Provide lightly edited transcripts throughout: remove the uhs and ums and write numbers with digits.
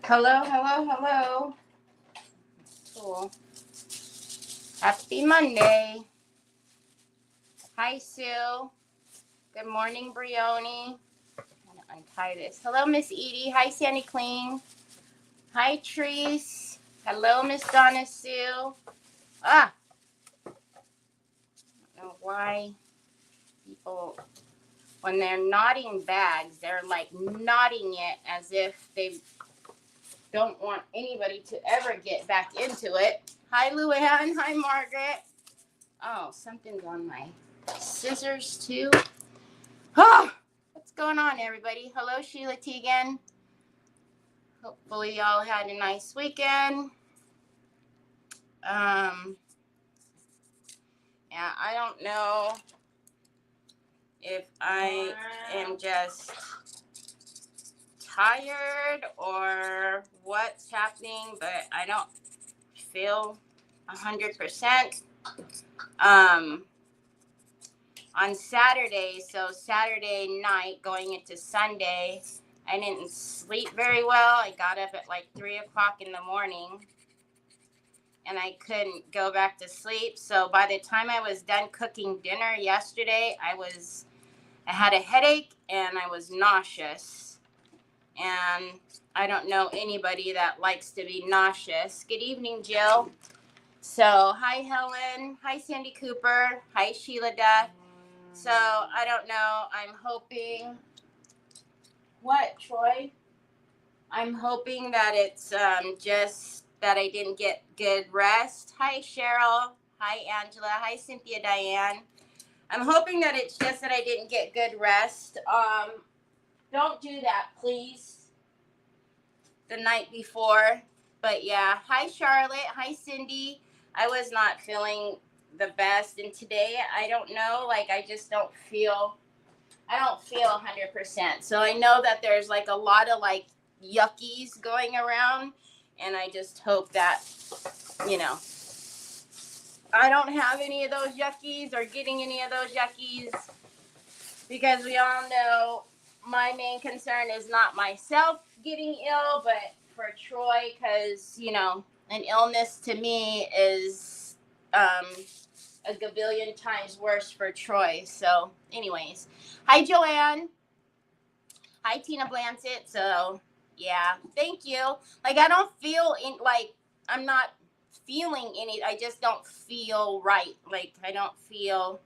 Hello, hello, hello. Cool. Happy Monday. Hi, Sue. Good morning, Brioni. I'm going to untie this. Hello, Miss Edie. Hi, Sandy Clean. Hi, Treese. Hello, Miss Donna Sue. I don't know why people, when they're knotting bags, they're like knotting it as if they don't want anybody to ever get back into it. Hi, Luann. Hi, Margaret. Oh, something's on my scissors, too. Oh, what's going on, everybody? Hello, Sheila Teagan. Hopefully, y'all had a nice weekend. Yeah, I don't know if I am just tired or what's happening, but I don't feel 100%. On Saturday, so Saturday night going into Sunday, I didn't sleep very well. I got up at like 3 o'clock in the morning and I couldn't go back to sleep. So by the time I was done cooking dinner yesterday, I had a headache and I was nauseous. And I don't know anybody that likes to be nauseous. Good evening, Jill. So hi, Helen. Hi, Sandy Cooper. Hi, Sheila Duff. So I don't know. I'm hoping. What, Troy? I'm hoping that it's just that I didn't get good rest. Hi, Cheryl. Hi, Angela. Hi, Cynthia Diane. I'm hoping that it's just that I didn't get good rest. Don't do that, please. The night before. But yeah. Hi, Charlotte. Hi, Cindy. I was not feeling the best, and today I don't know, like I don't feel 100%. So I know that there's like a lot of like yuckies going around, and I just hope that I don't have any of those yuckies or getting any of those yuckies, because we all know my main concern is not myself getting ill, but for Troy, because an illness to me is a gabillion times worse for Troy. So anyways, hi, Joanne. Hi, Tina Blancett. So yeah, thank you. Like I don't feel I'm not feeling any, I just don't feel right. Like I don't feel,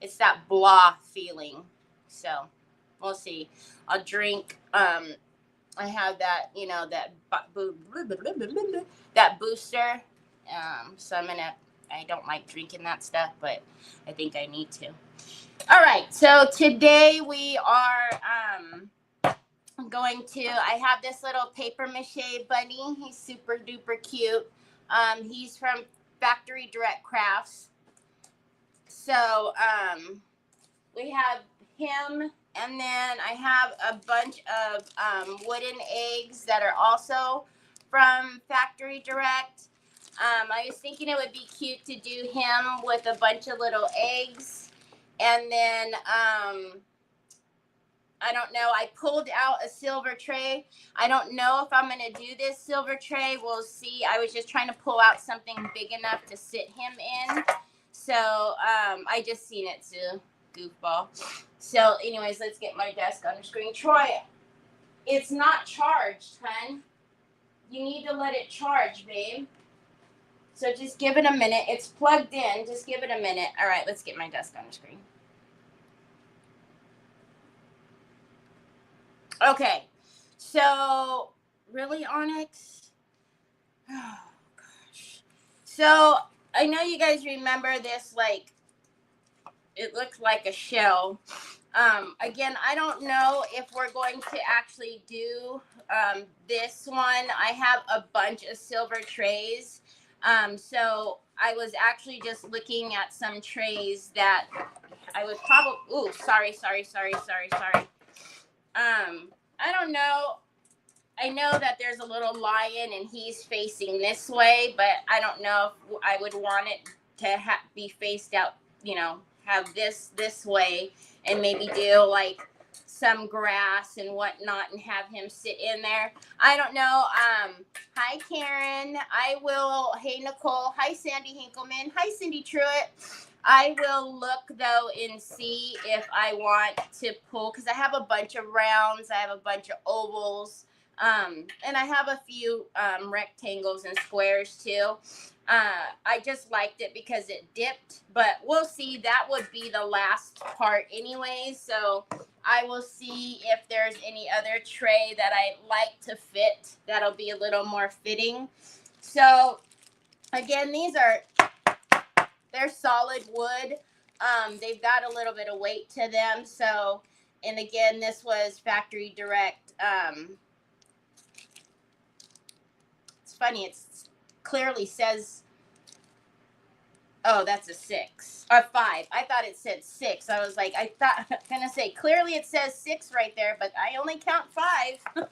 it's that blah feeling. So we'll see. I'll drink, I have that, that booster. So I don't like drinking that stuff, but I think I need to. All right. So today we are I have this little paper mache bunny. He's super duper cute. He's from Factory Direct Crafts. So we have him, and then I have a bunch of wooden eggs that are also from Factory Direct. I was thinking it would be cute to do him with a bunch of little eggs. And then, I don't know, I pulled out a silver tray. I don't know if I'm going to do this silver tray. We'll see. I was just trying to pull out something big enough to sit him in. So I just seen it too. Goofball. So anyways, let's get my desk on the screen. Troy, it's not charged, hun. You need to let it charge, babe. So just give it a minute. It's plugged in. Just give it a minute. All right, let's get my desk on the screen. Okay. So, really, Onyx? Oh, gosh. So, I know you guys remember this, like, it looks like a shell. Again, I don't know if we're going to actually do this one. I have a bunch of silver trays. So I was actually just looking at some trays that I would probably, sorry. I don't know. I know that there's a little lion and he's facing this way, but I don't know if I would want it to be faced out, have this way, and maybe do like some grass and whatnot and have him sit in there. I don't know. Hi Karen. I will. Hey Nicole. Hi Sandy Hinkleman. Hi Cindy Truitt. I will look though and see if I want to pull, because I have a bunch of rounds. I have a bunch of ovals. And I have a few rectangles and squares too. I just liked it because it dipped, but we'll see. That would be the last part anyway. So I will see if there's any other tray that I like to fit that'll be a little more fitting. So again, they're solid wood. They've got a little bit of weight to them. So, and again, this was factory direct. It's funny. It's clearly says, oh, that's a 6 or 5. I thought it said 6. I was like, I was gonna say clearly it says 6 right there, but I only count 5.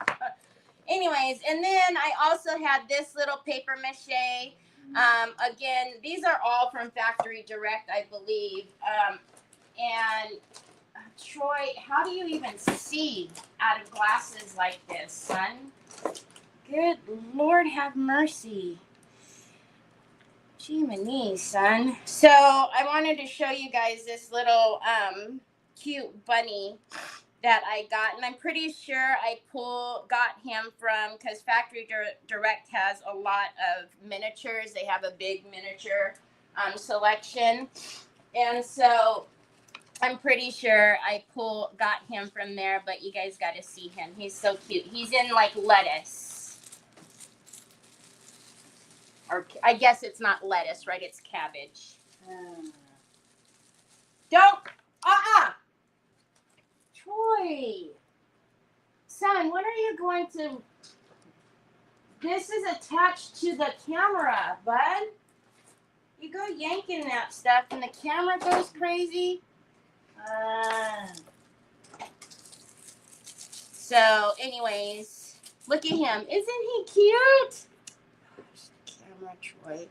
Anyways, and then I also had this little paper mache. Again, these are all from factory direct, I believe. And Troy, how do you even see out of glasses like this, son? Good Lord have mercy. Jiminy, son. So I wanted to show you guys this little cute bunny that I got, and I'm pretty sure I got him from, because Factory Direct has a lot of miniatures. They have a big miniature selection, and so I'm pretty sure I got him from there. But you guys got to see him. He's so cute. He's in like lettuce, or I guess it's not lettuce, right? It's cabbage. Don't. Troy, son, when are you going to? This is attached to the camera, bud. You go yanking that stuff and the camera goes crazy. So, anyways, look at him. Isn't he cute? Camera, Troy.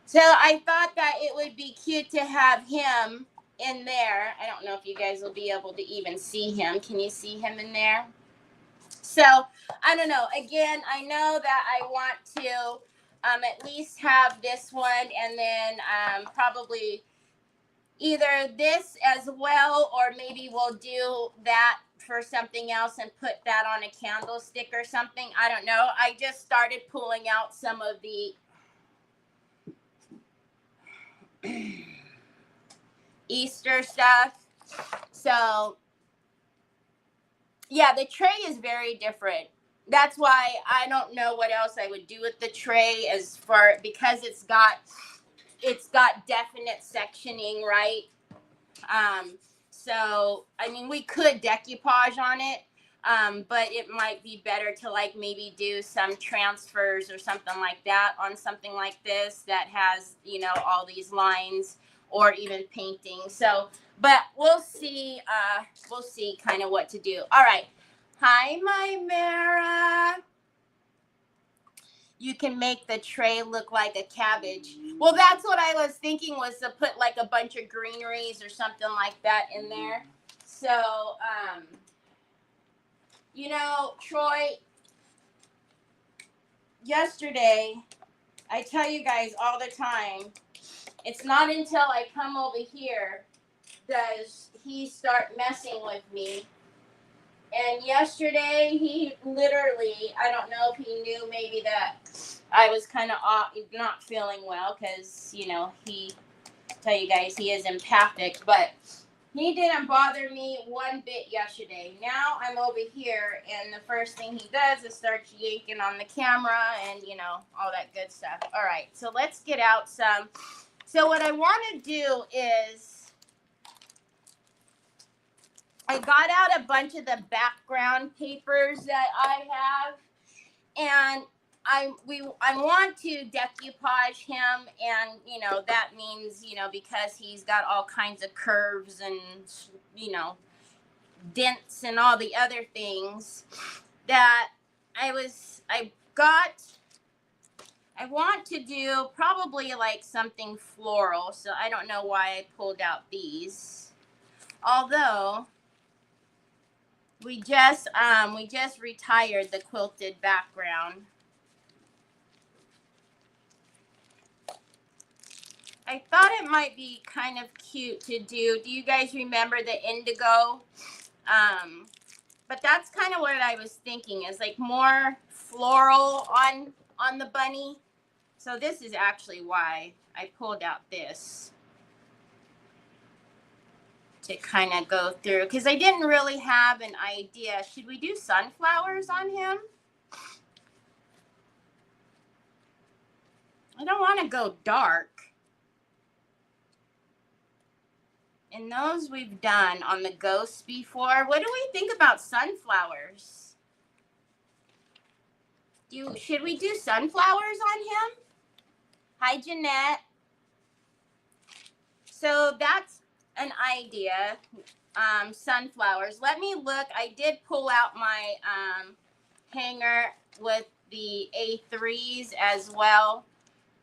So I thought that it would be cute to have him in there. I don't know if you guys will be able to even see him. Can you see him in there? So I don't know. Again, I know that I want to at least have this one, and then probably either this as well, or maybe we'll do that for something else and put that on a candlestick or something. I don't know. I just started pulling out some of the Easter stuff. So yeah, the tray is very different. That's why I don't know what else I would do with the tray, because it's got definite sectioning, right? So I mean, we could decoupage on it, but it might be better to like maybe do some transfers or something like that on something like this that has, all these lines, or even painting. So, but we'll see kind of what to do. All right. Hi, my Mara. You can make the tray look like a cabbage. Well, that's what I was thinking, was to put like a bunch of greeneries or something like that in there. So, Troy, yesterday, I tell you guys all the time, it's not until I come over here does he start messing with me. And yesterday, he literally, I don't know if he knew maybe that I was kind of not feeling well, because, tell you guys, he is empathic, but he didn't bother me one bit yesterday. Now I'm over here, and the first thing he does is start yanking on the camera and, all that good stuff. All right, so let's get out some. So what I want to do is, I got out a bunch of the background papers that I have, and I want to decoupage him, and that means because he's got all kinds of curves and dents and all the other things that I want to do probably like something floral. So I don't know why I pulled out these, although We just retired the quilted background. I thought it might be kind of cute to do. Do you guys remember the indigo? But that's kind of what I was thinking, is like more floral on the bunny. So this is actually why I pulled out this, to kind of go through, because I didn't really have an idea. Should we do sunflowers on him? I don't want to go dark. And those we've done on the ghosts before. What do we think about sunflowers? Should we do sunflowers on him? Hi, Jeanette. So that's an idea. Sunflowers. Let me look. I did pull out my hanger with the A3s as well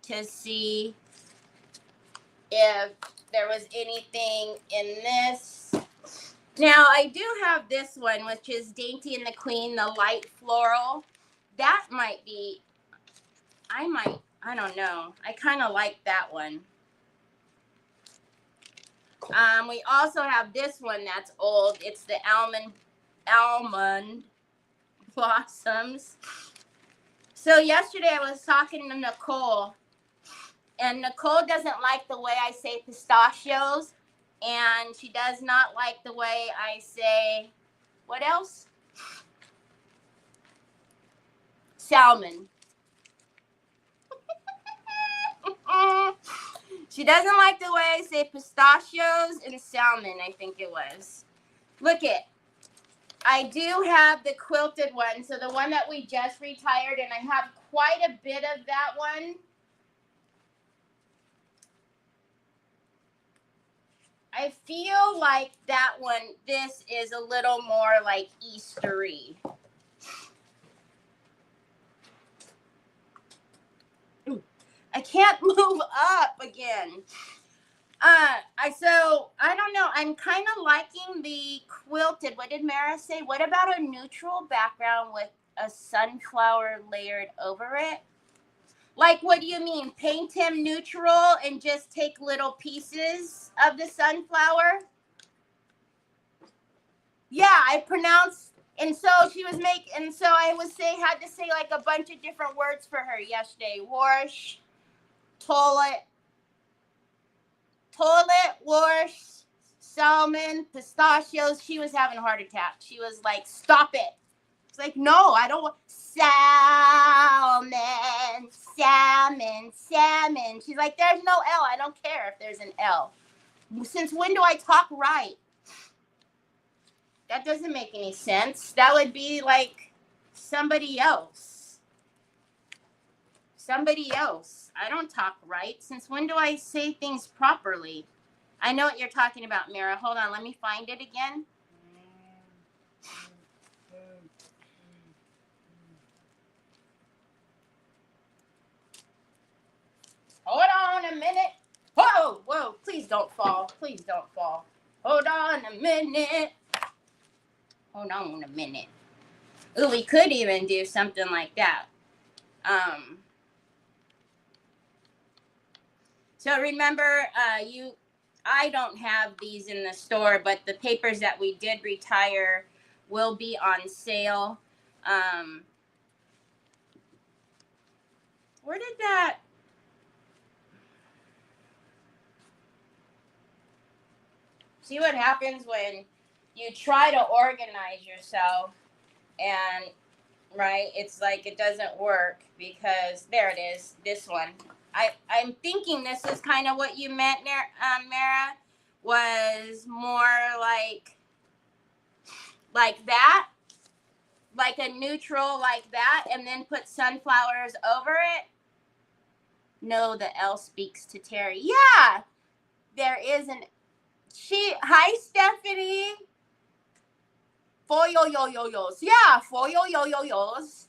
to see if there was anything in this. Now, I do have this one, which is Dainty and the Queen, the light floral. That might be, I don't know. I kind of like that one. We also have this one that's old. It's the almond blossoms. So yesterday I was talking to Nicole, and Nicole doesn't like the way I say pistachios, and she does not like the way I say, what else? Salmon. She doesn't like the way I say pistachios and salmon, I think it was. Look it. I do have the quilted one, so the one that we just retired, and I have quite a bit of that one. I feel like that one, this is a little more like Eastery. I can't move up again. So I don't know. I'm kind of liking the quilted. What did Mara say? What about a neutral background with a sunflower layered over it? Like, what do you mean? Paint him neutral and just take little pieces of the sunflower? Yeah, I pronounced, and so she was and so I had to say like a bunch of different words for her yesterday. Wash, toilet, wash, salmon, pistachios. She was having a heart attack. She was like, stop it. It's like, no, I don't want salmon. She's like, there's no L. I don't care if there's an L. Since when do I talk right? That doesn't make any sense. That would be like somebody else. I don't talk right. Since when do I say things properly? I know what you're talking about, Mira. Hold on. Let me find it again. Hold on a minute. Whoa. Please don't fall. Hold on a minute. Ooh, we could even do something like that. So remember, I don't have these in the store, but the papers that we did retire will be on sale. Where did that? See what happens when you try to organize yourself and, right, it's like it doesn't work because, there it is, this one. I'm thinking this is kind of what you meant, Mara, was more like that, like a neutral like that, and then put sunflowers over it. No, the L speaks to Terry. Yeah, there is an... Hi, Stephanie. For yo-yo-yo-yos. Yeah, for yo-yo-yo-yos.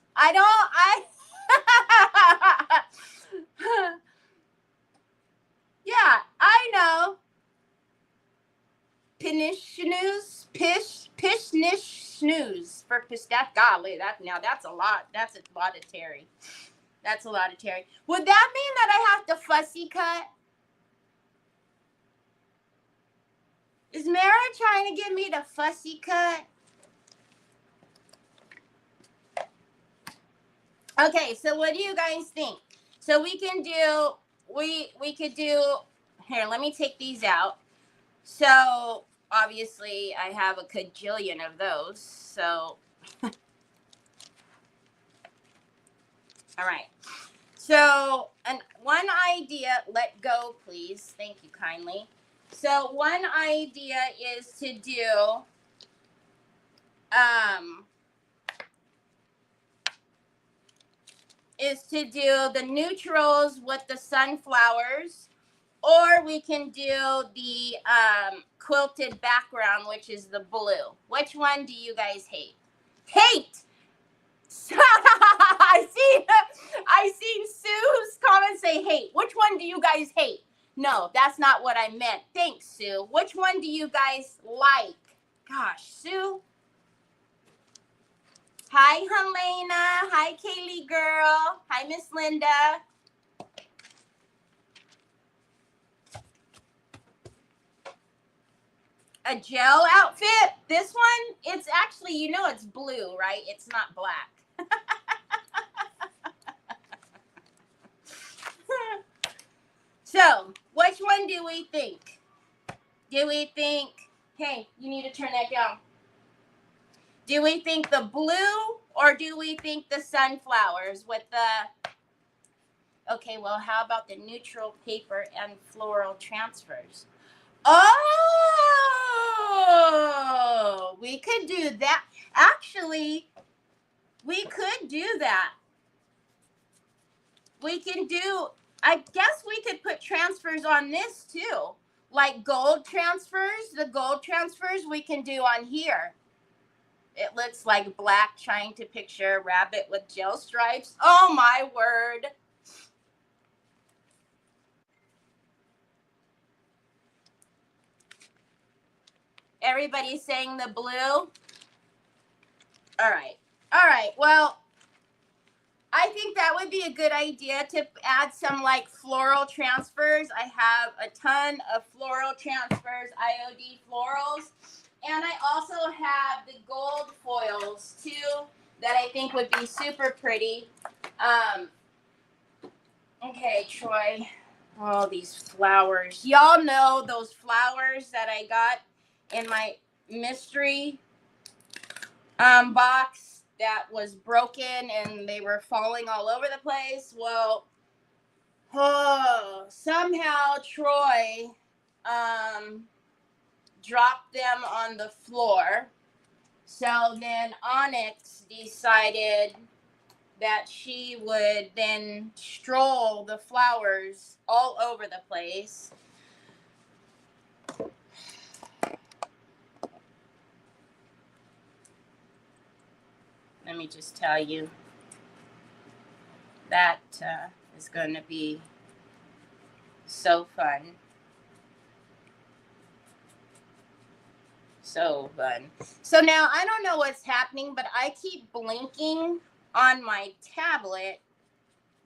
Yeah, I know. Pinishnus. nish snooze for pistachio. Golly, that's a lot. That's a lot of terry. That's a lot of terry. Would that mean that I have to fussy cut? Is Mara trying to get me to fussy cut? Okay, so what do you guys think? So we can do, we could do, here, let me take these out. So obviously I have a cajillion of those. So, all right. So, and one idea, let go, please. Thank you kindly. So one idea is to do, the neutrals with the sunflowers, or we can do the quilted background, which is the blue. Which one do you guys hate? Hate! I seen Sue's comment say hate. Which one do you guys hate? No, that's not what I meant. Thanks, Sue. Which one do you guys like? Gosh, Sue. Hi, Helena. Hi, Kaylee girl. Hi, Miss Linda. A gel outfit? This one, it's actually, you know it's blue, right? It's not black. So, which one do we think? Do we think, hey, you need to turn that down. Do we think the blue or do we think the sunflowers with the, okay, well, how about the neutral paper and floral transfers? Oh, we could do that. Actually, we could do that. We can do, I guess we could put transfers on this too. Like gold transfers, the gold transfers we can do on here. It looks like black trying to picture a rabbit with gel stripes. Oh my word. Everybody's saying the blue. All right. All right. Well, I think that would be a good idea to add some like floral transfers. I have a ton of floral transfers, IOD florals. And I also have the gold foils too that I think would be super pretty. Okay, Troy. Oh, these flowers. Y'all know those flowers that I got in my mystery box that was broken and they were falling all over the place? Well, somehow Troy dropped them on the floor. So then Onyx decided that she would then stroll the flowers all over the place. Let me just tell you, that is going to be so fun. So fun. So now I don't know what's happening, but I keep blinking on my tablet,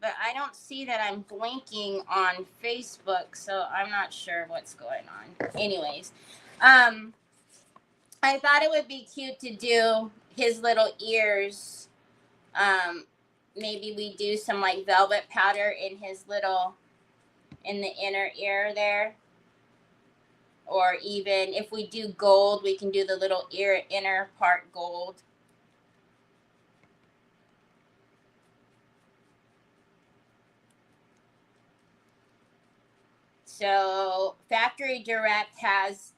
but I don't see that I'm blinking on Facebook, so I'm not sure what's going on. Anyways, I thought it would be cute to do his little ears. Maybe we do some like velvet powder in his little, in the inner ear there. Or even if we do gold, we can do the little ear inner part gold. So Factory Direct has,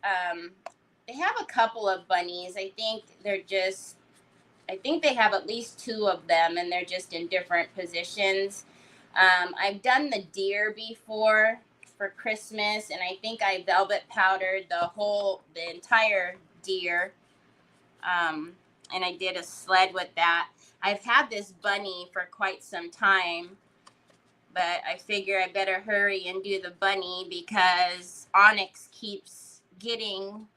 they have a couple of bunnies. I think they have at least 2 of them and they're just in different positions. I've done the deer before for Christmas, and I think I velvet powdered the entire deer. And I did a sled with that. I've had this bunny for quite some time, but I figure I better hurry and do the bunny because Onyx keeps getting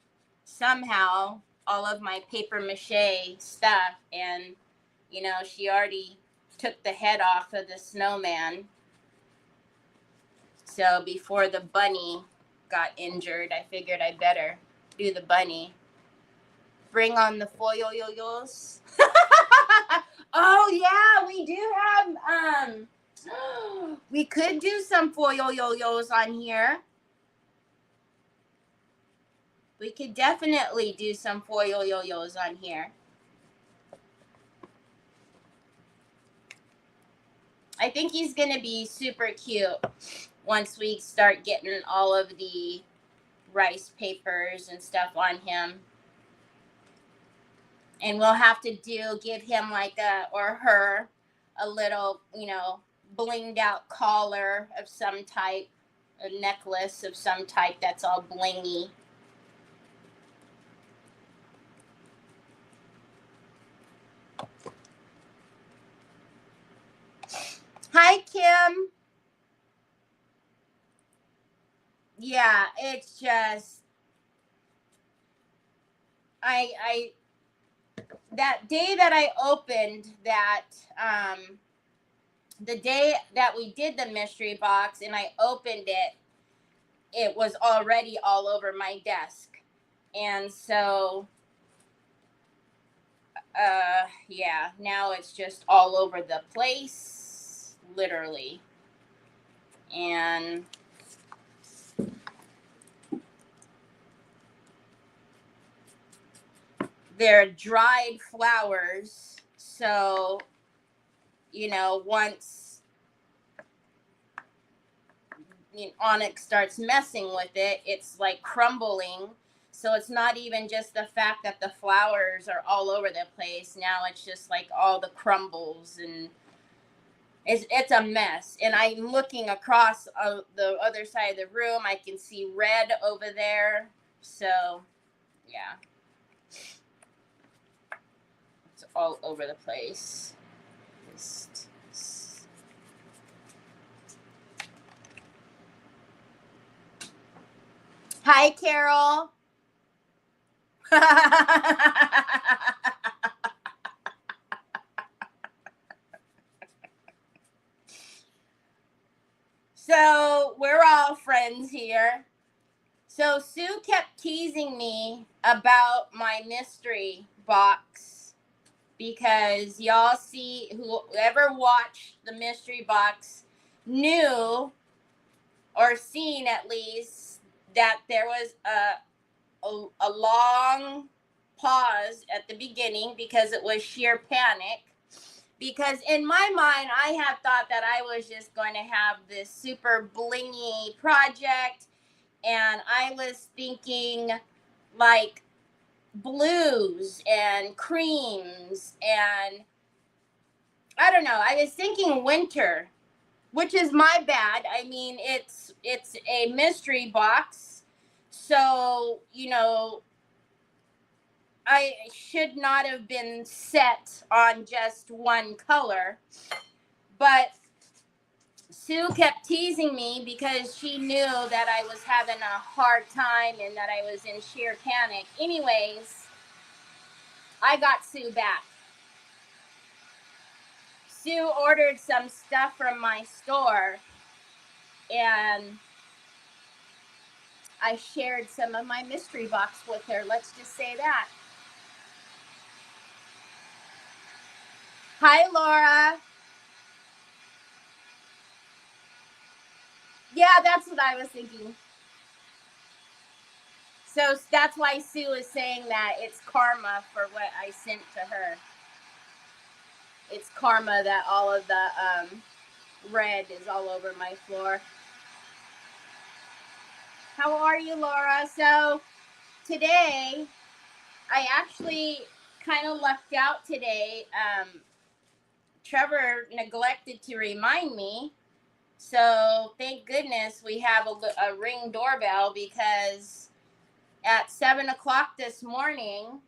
somehow all of my paper mache stuff, and you know, she already took the head off of the snowman. So before the bunny got injured, I figured I better do the bunny. Bring on the foil yo-yos. Oh yeah, we do have we could do some foil yo-yos on here. We could definitely do some foil yo-yos on here. I think he's gonna be super cute once we start getting all of the rice papers and stuff on him. And we'll have to give him like or her, a little, you know, blinged out collar of some type, a necklace of some type that's all blingy. Hi, Kim. Yeah, it's just, I that day that I opened that, the day that we did the mystery box and I opened it, it was already all over my desk. And so, yeah, now it's just all over the place, literally. And they're dried flowers. So, you know, once Onyx starts messing with it, it's like crumbling. So it's not even just the fact that the flowers are all over the place. Now it's just like all the crumbles, and it's a mess. And I'm looking across the other side of the room. I can see red over there. So, yeah. It's all over the place. Hi, Carol. So we're all friends here. So Sue kept teasing me about my mystery box because y'all see, whoever watched the mystery box knew, or seen at least, that there was a long pause at the beginning because it was sheer panic. Because in my mind, I had thought that I was just going to have this super blingy project. And I was thinking like blues and creams. And I don't know. I was thinking winter, which is my bad. I mean, it's a mystery box. So, you know, I should not have been set on just one color, but Sue kept teasing me because she knew that I was having a hard time and that I was in sheer panic. Anyways, I got Sue back. Sue ordered some stuff from my store, and I shared some of my mystery box with her. Let's just say that. Hi, Laura. Yeah, that's what I was thinking. So that's why Sue is saying that it's karma for what I sent to her. It's karma that all of the red is all over my floor. How are you, Laura? So today, I actually kind of lucked out today. Trevor neglected to remind me. So thank goodness we have a Ring doorbell, because at 7 o'clock this morning,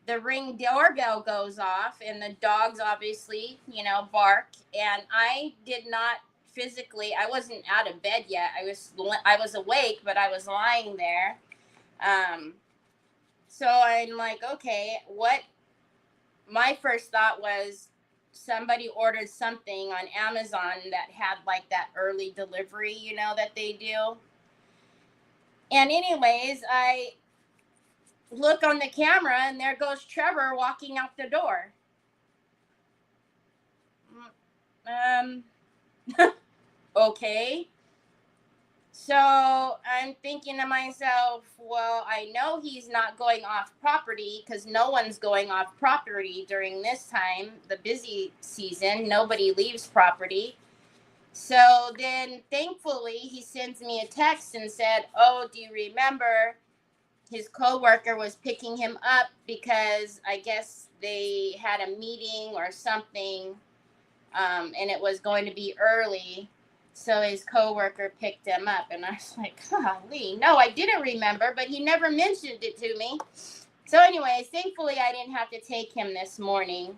the Ring doorbell goes off and the dogs obviously, you know, bark. And I did not physically, I wasn't out of bed yet. I was awake, but I was lying there. So I'm like, okay, what? My first thought was somebody ordered something on Amazon that had like that early delivery, you know, that they do. And anyways, I look on the camera and there goes Trevor walking out the door. Okay. So I'm thinking to myself, well, I know he's not going off property because no one's going off property during this time, the busy season. Nobody leaves property. So then thankfully he sends me a text and said, oh, do you remember his coworker was picking him up because I guess they had a meeting or something, and it was going to be early. So his coworker picked him up, and I was like, golly, no, I didn't remember, but he never mentioned it to me. So anyways, thankfully I didn't have to take him this morning.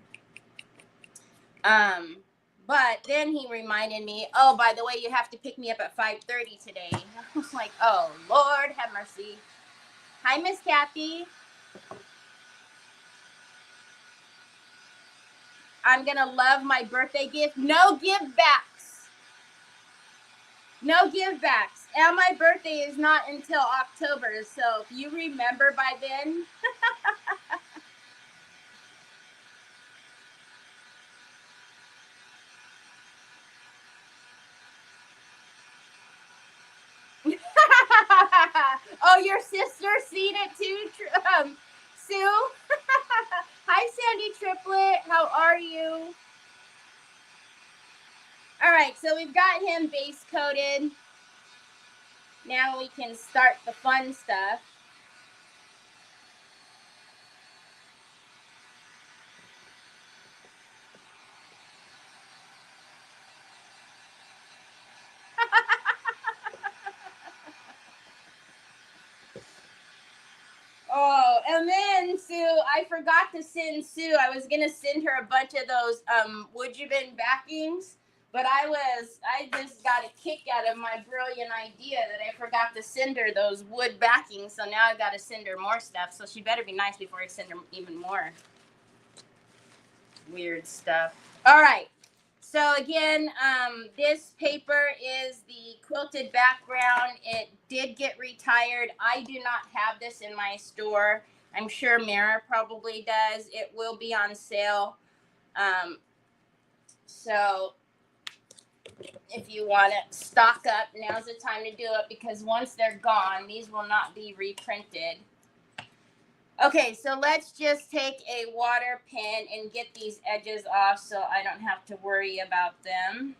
But then he reminded me, oh, by the way, you have to pick me up at 5:30 today. I was like, oh, Lord have mercy. Hi, Miss Kathy. I'm going to love my birthday gift. No give backs. No give backs. And my birthday is not until October. So if you remember by then. Oh, your sister seen it too, Sue? Hi, Sandy Triplet. How are you? All right, so we've got him base coated. Now we can start the fun stuff. Oh, and then Sue, I forgot to send Sue. I was gonna send her a bunch of those would you been backings, but I just got a kick out of my brilliant idea that I forgot to send her those wood backings. So now I've got to send her more stuff. So she better be nice before I send her even more weird stuff. All right. So again, this paper is the quilted background. It did get retired. I do not have this in my store. I'm sure Mara probably does. It will be on sale. So if you want to stock up, now's the time to do it because once they're gone, these will not be reprinted. Okay, so let's just take a water pen and get these edges off so I don't have to worry about them.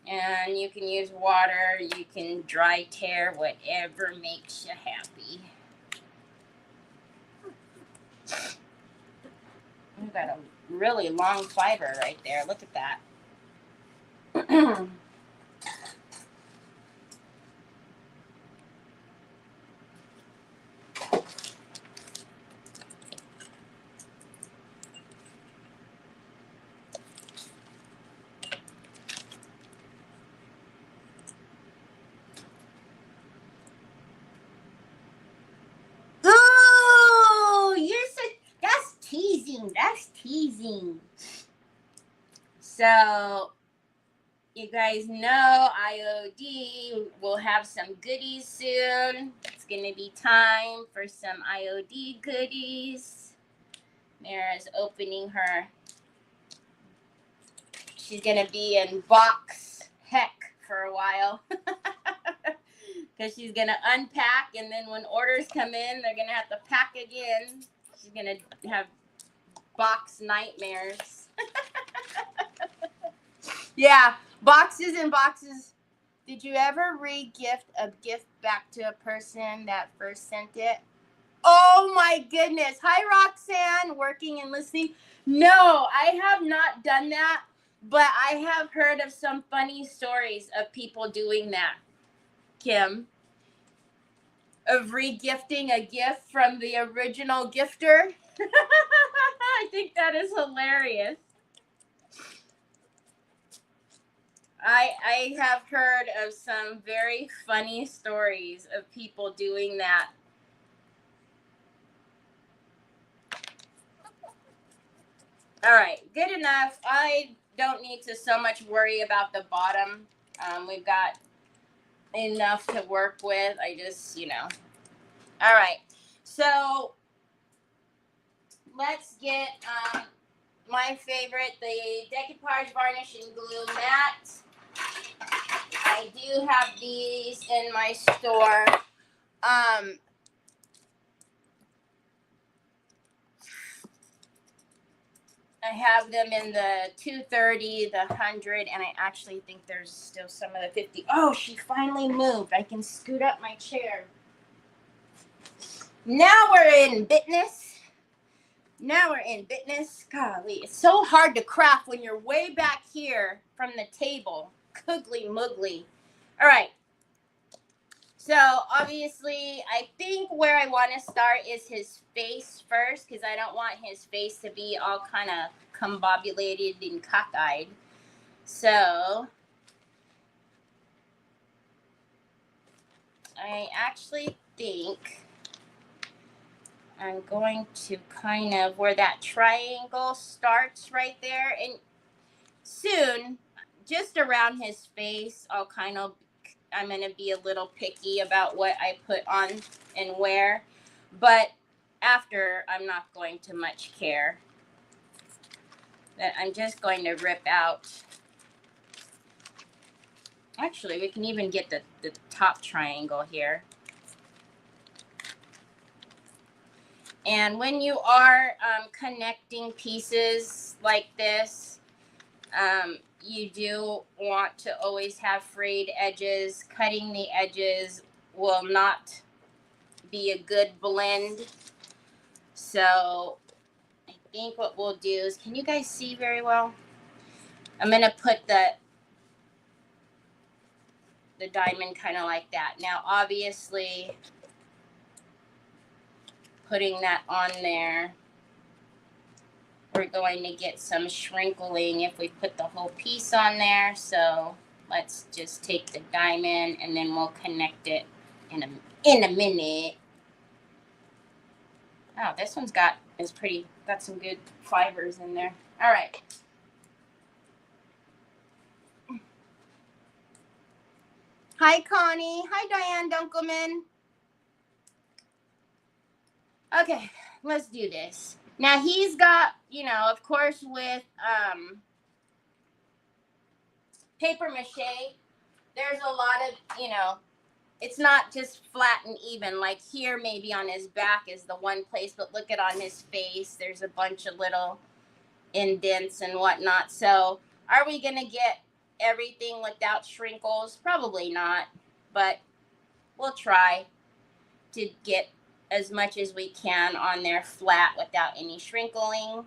And you can use water, you can dry tear, whatever makes you happy. We've got a really long fiber right there. Look at that. Ooh, that's teasing. That's teasing. So, you guys know IOD will have some goodies soon. It's going to be time for some IOD goodies. Mara's opening her. She's going to be in box heck for a while. Because she's going to unpack, and then when orders come in, they're going to have to pack again. She's going to have box nightmares. Yeah, boxes and boxes. Did you ever re-gift a gift back to a person that first sent it? Oh my goodness. Hi, Roxanne, working and listening. No, I have not done that, but I have heard of some funny stories of people doing that, Kim. Of re-gifting a gift from the original gifter. I think that is hilarious. I have heard of some very funny stories of people doing that. All right, good enough. I don't need to so much worry about the bottom. We've got enough to work with. I just, All right, so let's get my favorite, the decoupage varnish and glue matte. I do have these in my store. I have them in the 230, the 100, and I actually think there's still some of the 50. Oh, she finally moved. I can scoot up my chair. Now we're in business. Golly, it's so hard to craft when you're way back here from the table. Coogly moogly. All right. So obviously, I think where I want to start is his face first, because I don't want his face to be all kind of combobulated and cockeyed. So I actually think I'm going to kind of where that triangle starts right there, and soon, just around his face, I'm going to be a little picky about what I put on and where, but after, I'm not going to much care. That I'm just going to rip out. Actually, we can even get the top triangle here. And when you are connecting pieces like this, you do want to always have frayed edges. Cutting the edges will not be a good blend. So I think what we'll do is, can you guys see very well? I'm going to put the diamond kind of like that. Now, obviously, putting that on there, we're going to get some shrinkling if we put the whole piece on there. So let's just take the diamond and then we'll connect it in a minute. Oh, this one's got some good fibers in there. All right. Hi, Connie. Hi, Diane Dunkelman. Okay, let's do this. Now he's got, of course, with paper mache, there's a lot of, it's not just flat and even. Like here, maybe on his back is the one place, but look at on his face, there's a bunch of little indents and whatnot. So are we going to get everything without shrinkles? Probably not, but we'll try to get as much as we can on there flat without any shrinkling.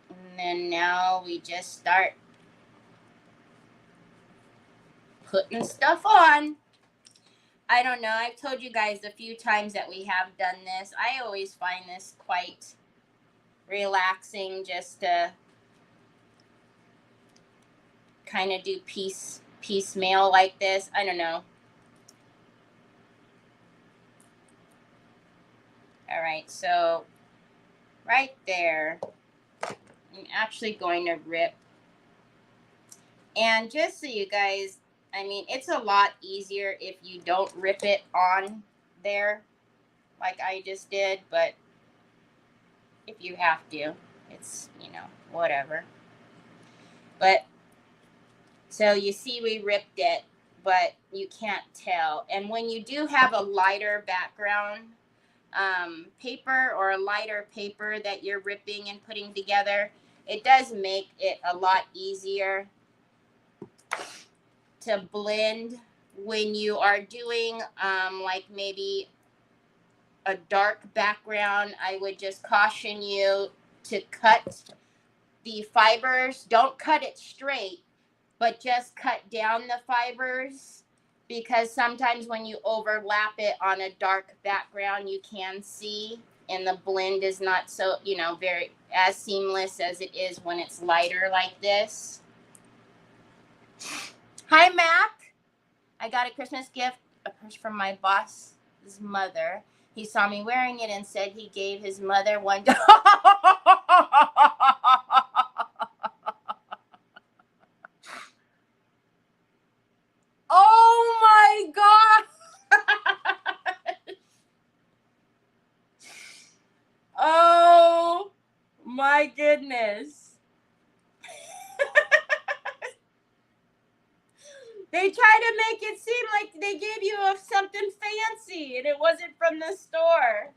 And then now we just start putting stuff on. I don't know. I've told you guys a few times that we have done this. I always find this quite relaxing just to kind of do piecemeal like this. I don't know. All right, so right there, I'm actually going to rip. And just so you guys, I mean, it's a lot easier if you don't rip it on there like I just did, but if you have to, it's, whatever. But, so you see we ripped it, but you can't tell. And when you do have a lighter background paper or a lighter paper that you're ripping and putting together, it does make it a lot easier to blend when you are doing like maybe a dark background. I would just caution you to cut the fibers. Don't cut it straight, but just cut down the fibers, because sometimes when you overlap it on a dark background, you can see, and the blend is not so, very as seamless as it is when it's lighter like this. Hi, Mac. I got a Christmas gift, a purse from my boss's mother. He saw me wearing it and said he gave his mother one. Oh my God. Oh my goodness. They try to make it seem like they gave you something fancy and it wasn't from the store.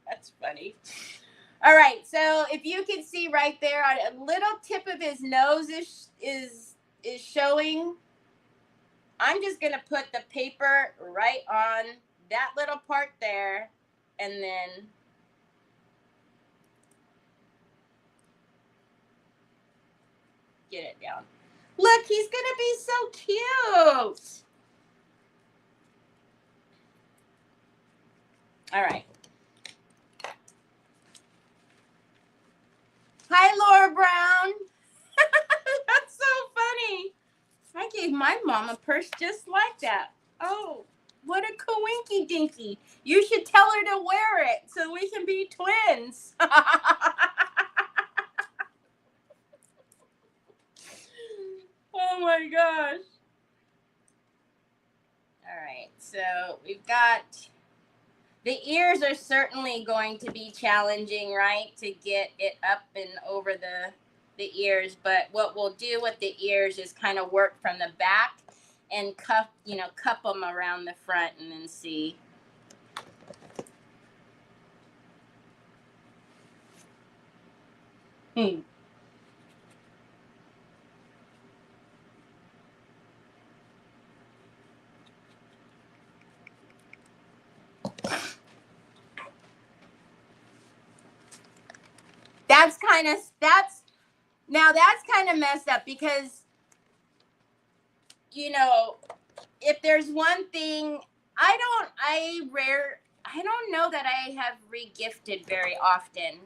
That's funny. All right, so if you can see right there, a little tip of his nose is showing. I'm just gonna put the paper right on that little part there, and then get it down. Look, he's gonna be so cute. All right. Hi, Laura Brown. That's so funny. I gave my mom a purse just like that. Oh, what a coinky dinky. You should tell her to wear it so we can be twins. Oh my gosh. All right, so we've got, the ears are certainly going to be challenging, right, to get it up and over the ears. But what we'll do with the ears is kind of work from the back and cup them around the front and then see. That's kind of messed up because, if there's one thing, I don't know that I have regifted very often.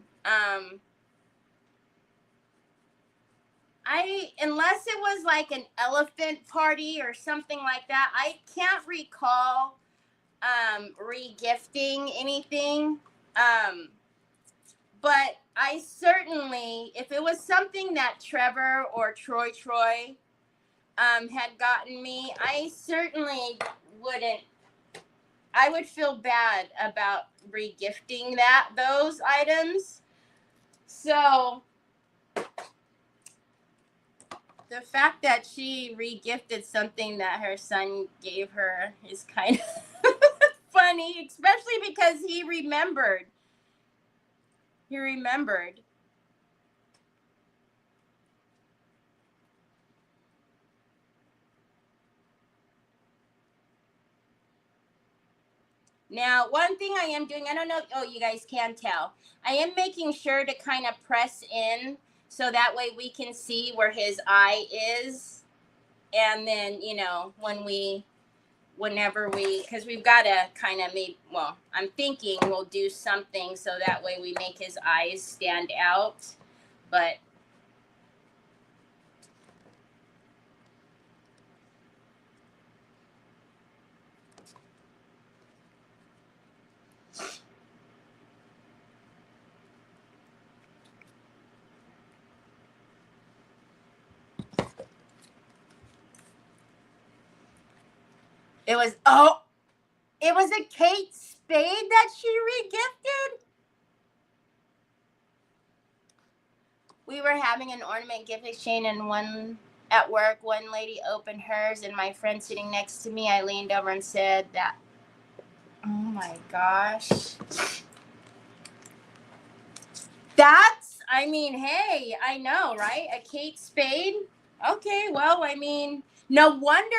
Unless it was like an elephant party or something like that, I can't recall regifting anything. But I certainly, if it was something that Trevor or Troy had gotten me, I certainly I would feel bad about regifting those items. So the fact that she regifted something that her son gave her is kind of funny, especially because he remembered. Now, one thing I am doing, I don't know, you guys can tell, I am making sure to kind of press in so that way we can see where his eye is. And then, whenever because we've got to kind of I'm thinking we'll do something so that way we make his eyes stand out. But it was a Kate Spade that she regifted. We were having an ornament gift exchange, and at work, one lady opened hers, and my friend sitting next to me, I leaned over and said that. Oh my gosh. Hey, I know, right? A Kate Spade. Okay, well, no wonder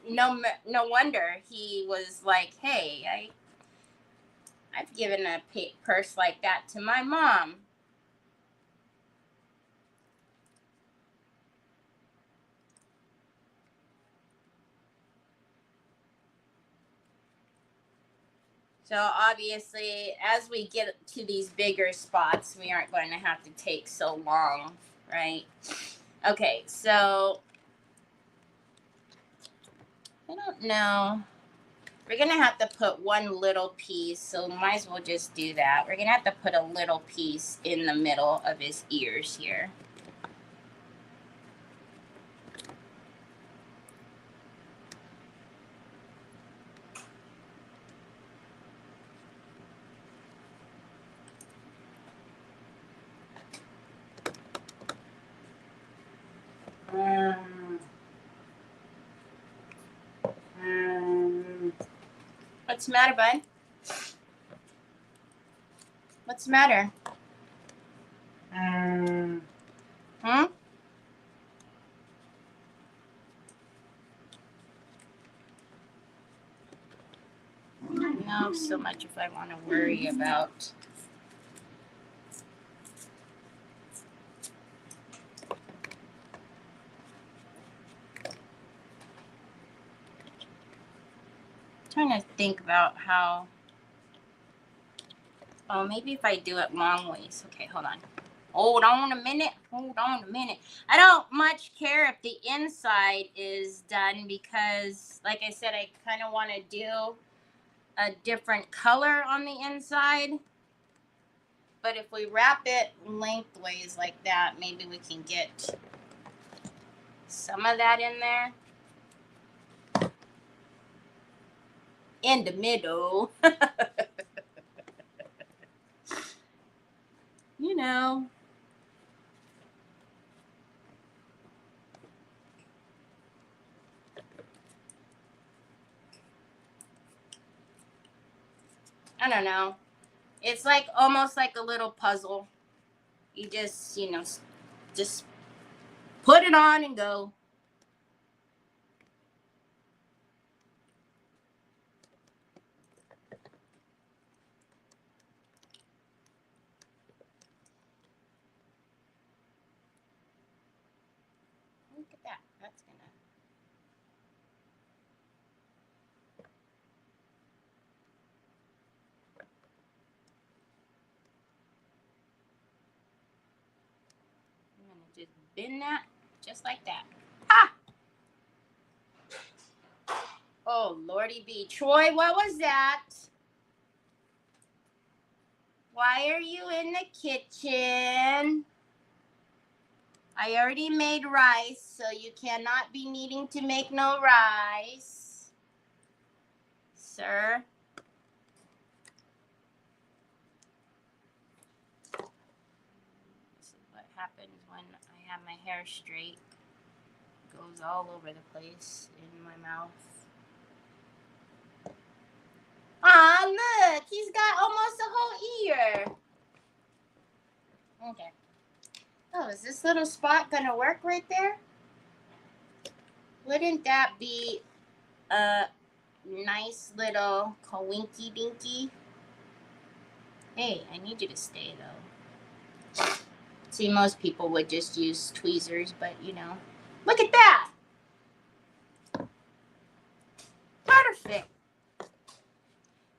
no wonder he was like, hey, I've given a purse like that to my mom. So obviously, as we get to these bigger spots, we aren't going to have to take so long, right? Okay, so I don't know. We're going to have to put one little piece, so might as well just do that. We're going to have to put a little piece in the middle of his ears here. What's the matter, bud? What's the matter? Hmm? I don't know so much if I want to worry about. I'm trying to think about how. Oh, maybe if I do it long ways. Okay, hold on. Hold on a minute. Hold on a minute. I don't much care if the inside is done because, like I said, I kind of want to do a different color on the inside. But if we wrap it lengthways like that, maybe we can get some of that in there. In the middle. You know. I don't know. It's like almost like a little puzzle. You just, you know, just put it on and go. Look at that. That's gonna. I'm gonna just bend that just like that. Ha! Oh, Lordy B. Troy, what was that? Why are you in the kitchen? I already made rice, so you cannot be needing to make no rice, sir. This is what happens when I have my hair straight. It goes all over the place in my mouth. Aw, look, he's got almost a whole ear. Okay. Oh, is this little spot gonna work right there? Wouldn't that be a nice little coinky dinky? Hey, I need you to stay though. See, most people would just use tweezers, but you know. Look at that! Perfect.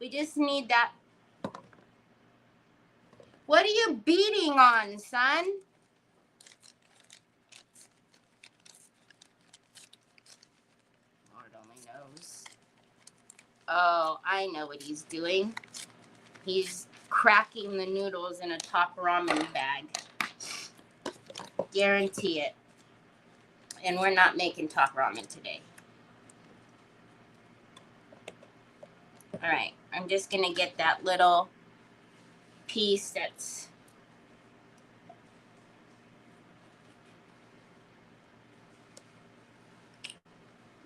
We just need that. What are you beating on, son? Lord only knows. Oh, I know what he's doing. He's cracking the noodles in a top ramen bag. Guarantee it. And we're not making top ramen today. All right, I'm just gonna get that little piece that's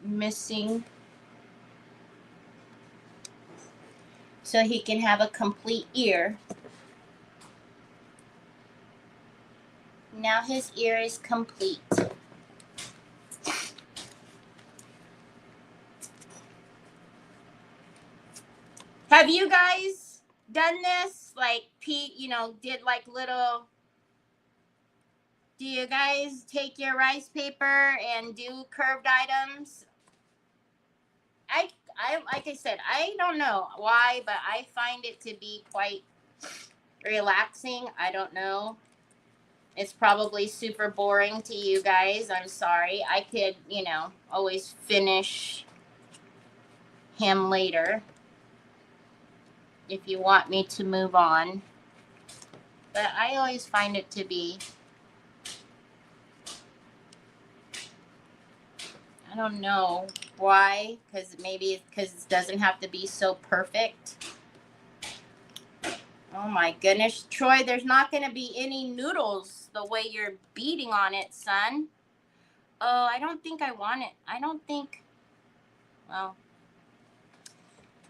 missing so he can have a complete ear. Now his ear is complete. Have you guys done this? Like Pete, you know, did like little. Do you guys take your rice paper and do curved items? I like I said, I don't know why, but I find it to be quite relaxing. I don't know. It's probably super boring to you guys. I'm sorry. I could, you know, always finish him later if you want me to move on. But I always find it to be, I don't know why, because maybe it's because it doesn't have to be so perfect. Oh my goodness, Troy, there's not going to be any noodles the way you're beating on it, son. Oh, I don't think I want it. I don't think, well,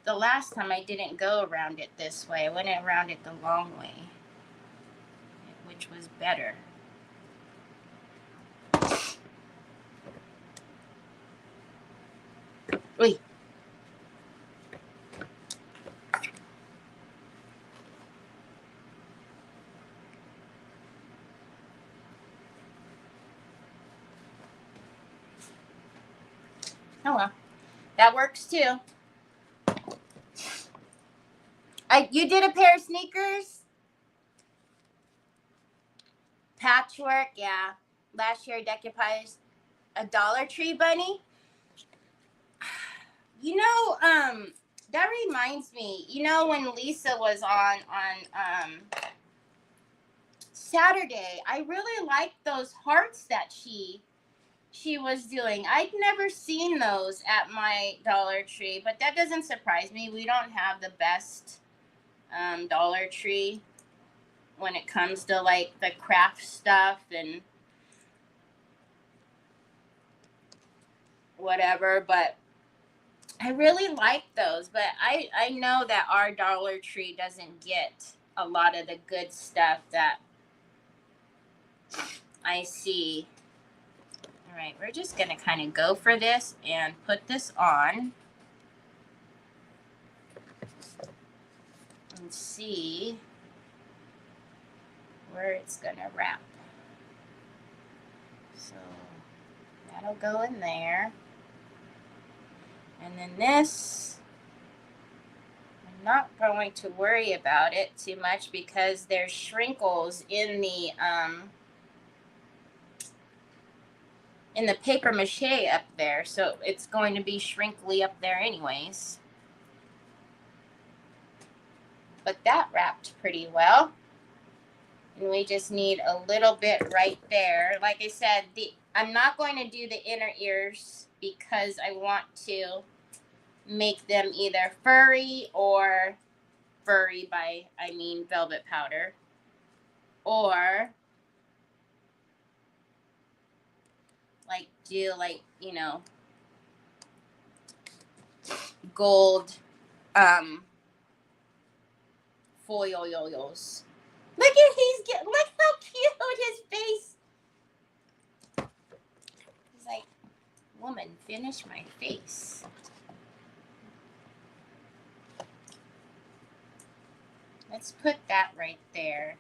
the last time I didn't go around it this way. I went around it the long way, which was better. Wait. Oh well, that works too. You did a pair of sneakers? Patchwork, yeah. Last year, Decupized a Dollar Tree bunny. You know, that reminds me. You know, when Lisa was on Saturday, I really liked those hearts that she was doing. I'd never seen those at my Dollar Tree, but that doesn't surprise me. We don't have the best Dollar Tree when it comes to like the craft stuff and whatever, but I really like those. But I know that our Dollar Tree doesn't get a lot of the good stuff that I see. All right, we're just gonna kind of go for this and put this on and see where it's gonna wrap. So that'll go in there. And then this, I'm not going to worry about it too much because there's shrinkles in the paper mache up there. So it's going to be shrinkly up there anyways. But that wrapped pretty well. And we just need a little bit right there. Like I said, I'm not going to do the inner ears because I want to make them either furry or furry by, I mean velvet powder, or like do like, you know, gold foils. Look at look how cute his face. He's like, woman, finish my face. Let's put that right there.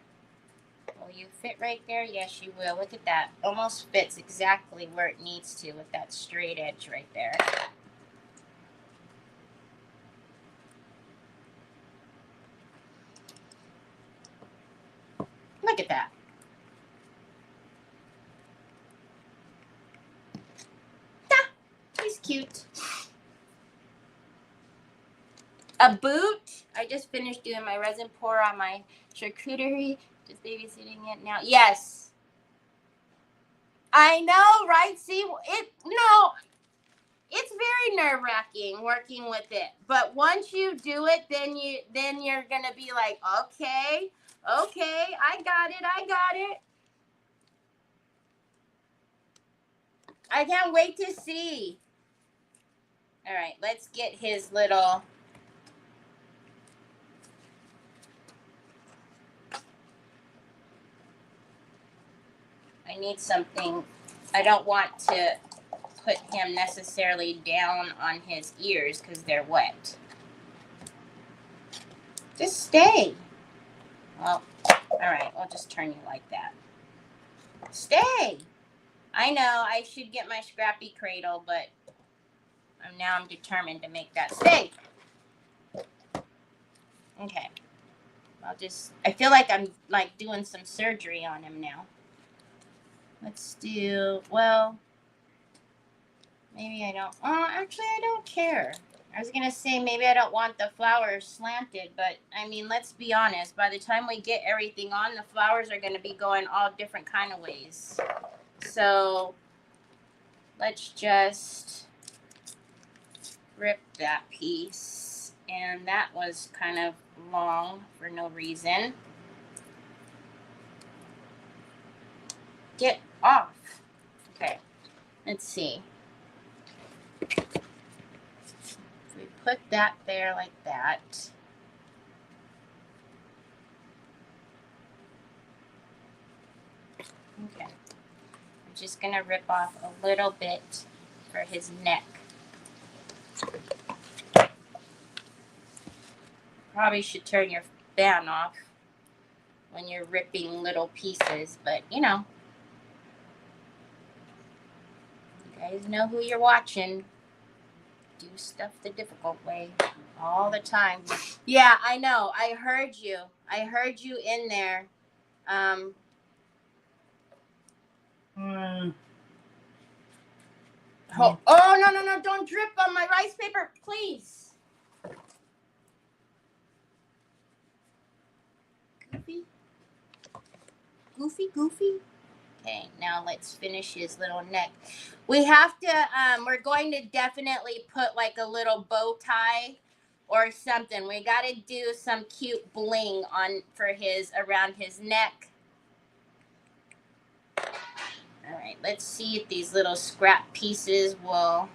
Will you fit right there? Yes, you will. Look at that. Almost fits exactly where it needs to with that straight edge right there. Look at that. He's cute. A boot. I just finished doing my resin pour on my charcuterie. Just babysitting it now. Yes. I know, right? See, it's very nerve-wracking working with it. But once you do it, then you're gonna be like, okay, I got it. I can't wait to see. All right, let's get his little. I need something. I don't want to put him necessarily down on his ears because they're wet. Just stay. Well, all right, I'll just turn you like that. Stay. I know I should get my scrappy cradle, but now I'm determined to make that stay. Okay. I feel like I'm like doing some surgery on him now. Let's do, well, maybe I don't, actually I don't care. I was gonna say maybe I don't want the flowers slanted, but I mean, let's be honest. By the time we get everything on, the flowers are gonna be going all different kind of ways. So let's just rip that piece. And that was kind of long for no reason. Get off. Okay, let's see. We put that there like that. Okay. I'm just gonna rip off a little bit for his neck. Probably should turn your fan off when you're ripping little pieces, but you know. You guys know who you're watching. Do stuff the difficult way all the time. Yeah, I know. I heard you. I heard you in there. Oh, no, don't drip on my rice paper, please. Goofy. Okay, now let's finish his little neck. We have to, we're going to definitely put like a little bow tie or something. We got to do some cute bling on for his, around his neck. All right, let's see if these little scrap pieces will,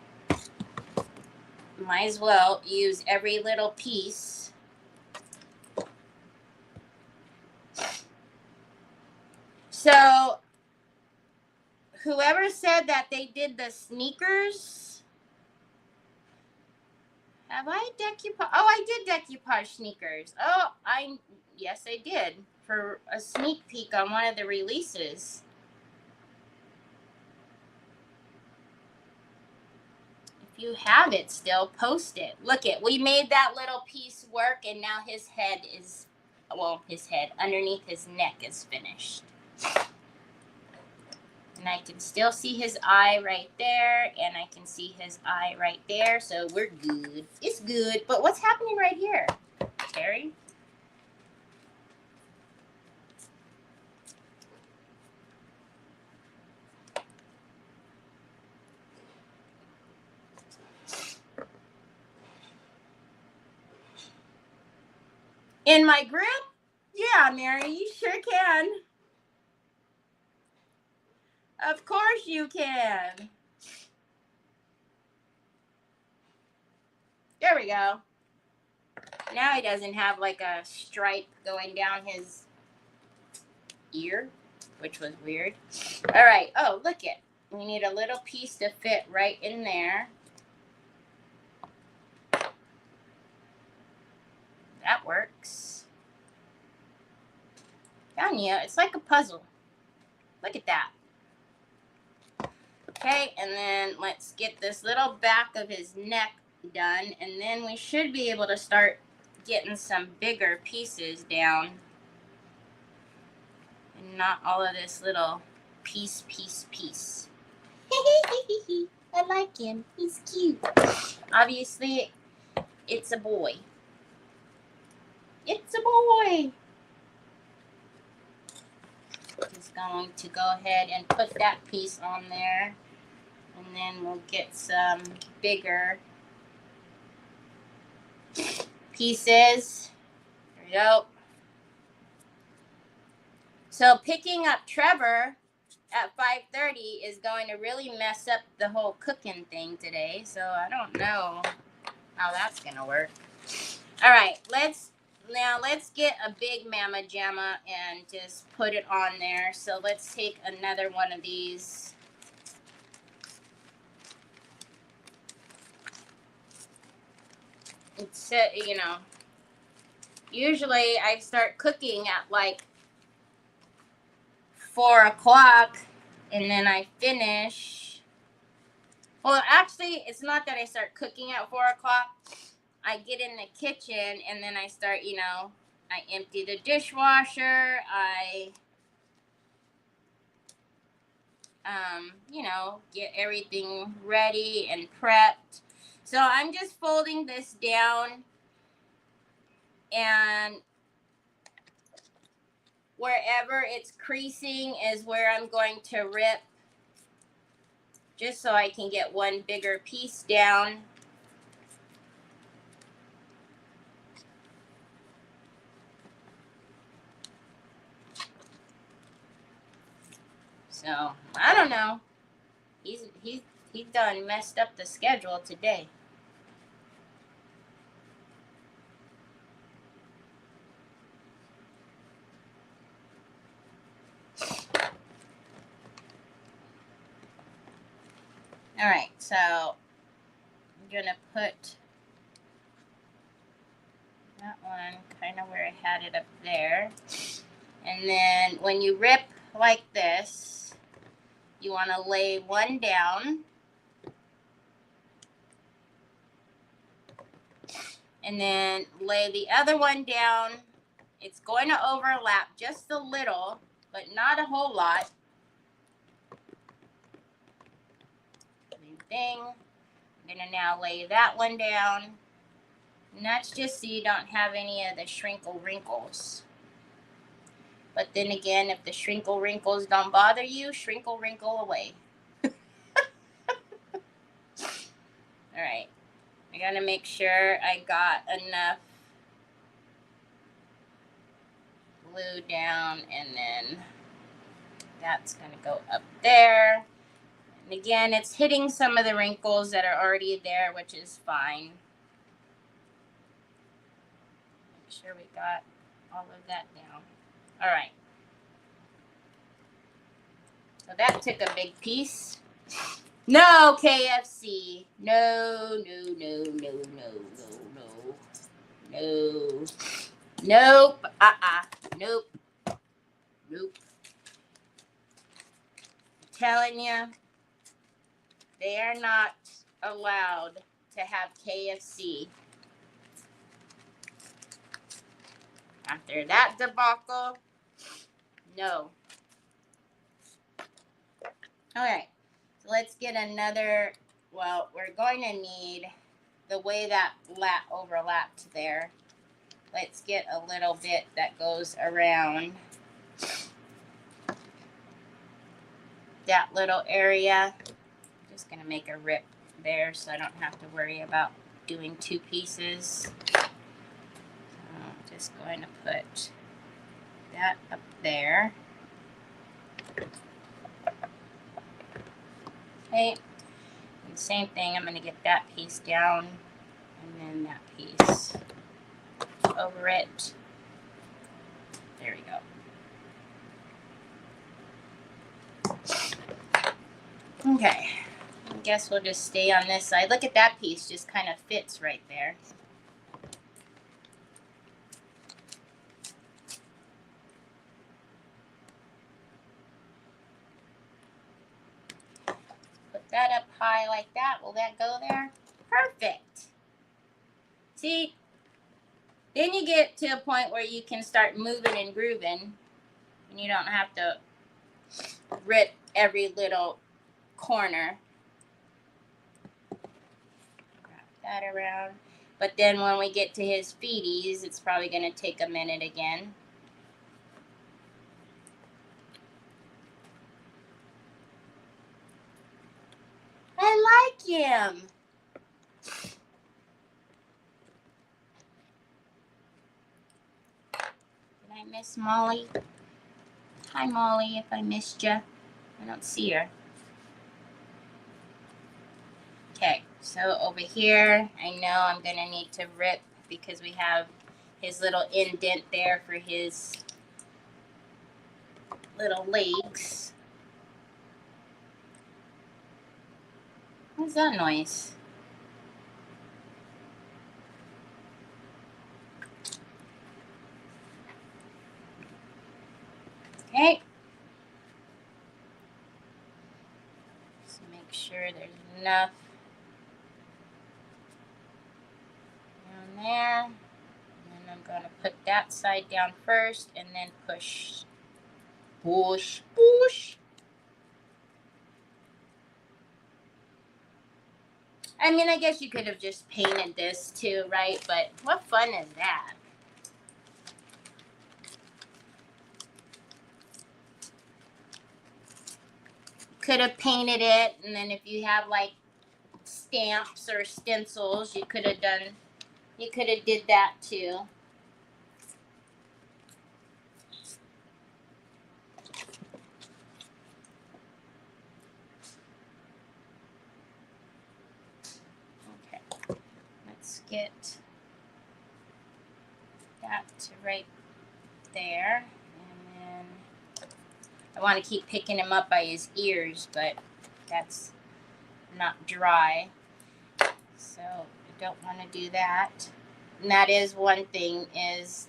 might as well use every little piece. So, whoever said that they did the sneakers, have I decoupage? Oh, I did decoupage sneakers. Oh, yes, I did for a sneak peek on one of the releases. If you have it still, post it. Look it, we made that little piece work, and now his head is, well, his head underneath his neck is finished. And I can still see his eye right there, and I can see his eye right there, so we're good. It's good, but what's happening right here, Terry? In my group? Yeah, Mary, you sure can. Of course you can. There we go. Now he doesn't have like a stripe going down his ear, which was weird. All right. Oh, look it. We need a little piece to fit right in there. That works. Anya, it's like a puzzle. Look at that. Okay, and then let's get this little back of his neck done, and then we should be able to start getting some bigger pieces down. And not all of this little piece. I like him. He's cute. Obviously, it's a boy. It's a boy. Just going to go ahead and put that piece on there. And then we'll get some bigger pieces. There we go. So picking up Trevor at 5:30 is going to really mess up the whole cooking thing today. So I don't know how that's going to work. All right, let's get a big Mama Jamma and just put it on there. So let's take another one of these. It's, you know, usually I start cooking at like 4 o'clock and then I finish. Well, actually, it's not that I start cooking at 4 o'clock. I get in the kitchen and then I start, you know, I empty the dishwasher. I you know, get everything ready and prepped. So I'm just folding this down, and wherever it's creasing is where I'm going to rip, just so I can get one bigger piece down. So I don't know. He's done messed up the schedule today. All right, so I'm gonna put that one kind of where I had it up there. And then when you rip like this, you want to lay one down. And then lay the other one down. It's going to overlap just a little, but not a whole lot. Same thing. I'm going to now lay that one down. And that's just so you don't have any of the shrinkle wrinkles. But then again, if the shrinkle wrinkles don't bother you, shrinkle wrinkle away. All right. I got to make sure I got enough glue down, and then that's going to go up there. And again, it's hitting some of the wrinkles that are already there, which is fine. Make sure we got all of that down. All right. So that took a big piece. No, KFC. No, no, no, no, no, no, no. No. Nope. Nope. Nope. I'm telling you, they are not allowed to have KFC. After that debacle, no. Okay, so let's get another, well, we're going to need, the way that overlapped there, let's get a little bit that goes around that little area. I'm just going to make a rip there so I don't have to worry about doing two pieces. So I'm just going to put that up there. Okay, and same thing, I'm going to get that piece down and then that piece over it. There we go. Okay, I guess we'll just stay on this side. Look at that piece, just kind of fits right there. Put that up high like that. Will that go there? Perfect. See, then you get to a point where you can start moving and grooving, and you don't have to rip every little corner. Wrap that around. But then when we get to his feeties, it's probably going to take a minute again. I like him. Did I miss Molly? Hi, Molly, if I missed you. I don't see her. Okay, so over here, I know I'm going to need to rip because we have his little indent there for his little legs. What's that noise? Okay. Just make sure there's enough down there. And then I'm going to put that side down first and then push. Push, push. I mean, I guess you could have just painted this too, right? But what fun is that? Could have painted it, and then if you have like stamps or stencils, you could have done, you could have did that too. Okay, let's get that to right there, and then I want to keep picking him up by his ears, but that's not dry, so I don't want to do that. And that is one thing, is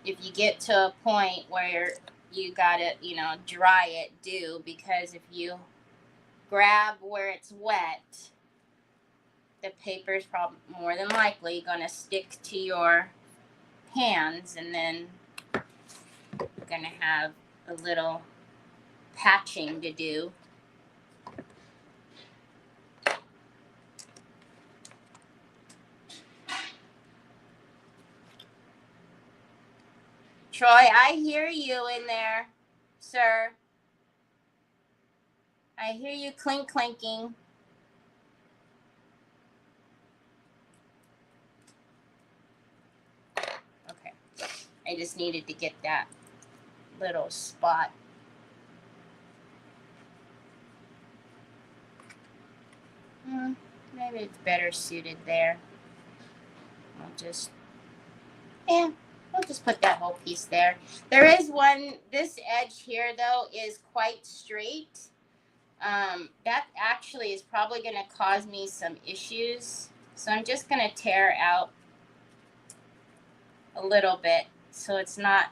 if you get to a point where you gotta, you know, dry it, do, because if you grab where it's wet, the paper is probably more than likely gonna stick to your hands, and then you're gonna have a little patching to do. Troy, I hear you in there, sir. I hear you clink clinking. Okay, I just needed to get that little spot. Maybe it's better suited there. I'll just, yeah, we'll just put that whole piece there. There is one, this edge here though is quite straight. That actually is probably going to cause me some issues. So I'm just going to tear out a little bit so it's not,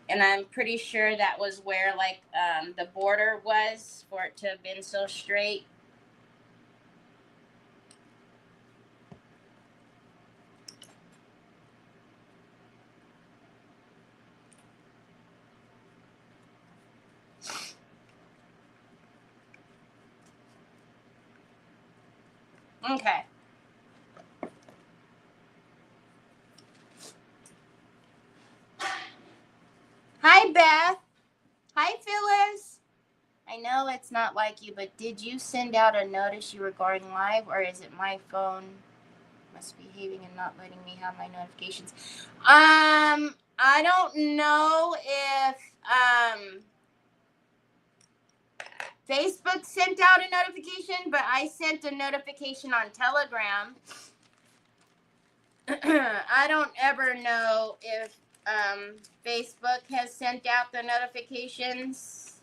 and I'm pretty sure that was where like the border was for it to have been so straight. Okay. Hi, Beth. Hi, Phyllis. I know it's not like you, but did you send out a notice you were going live, or is it my phone misbehaving and not letting me have my notifications? I don't know if Facebook sent out a notification, but I sent a notification on Telegram. I don't ever know if Facebook has sent out the notifications.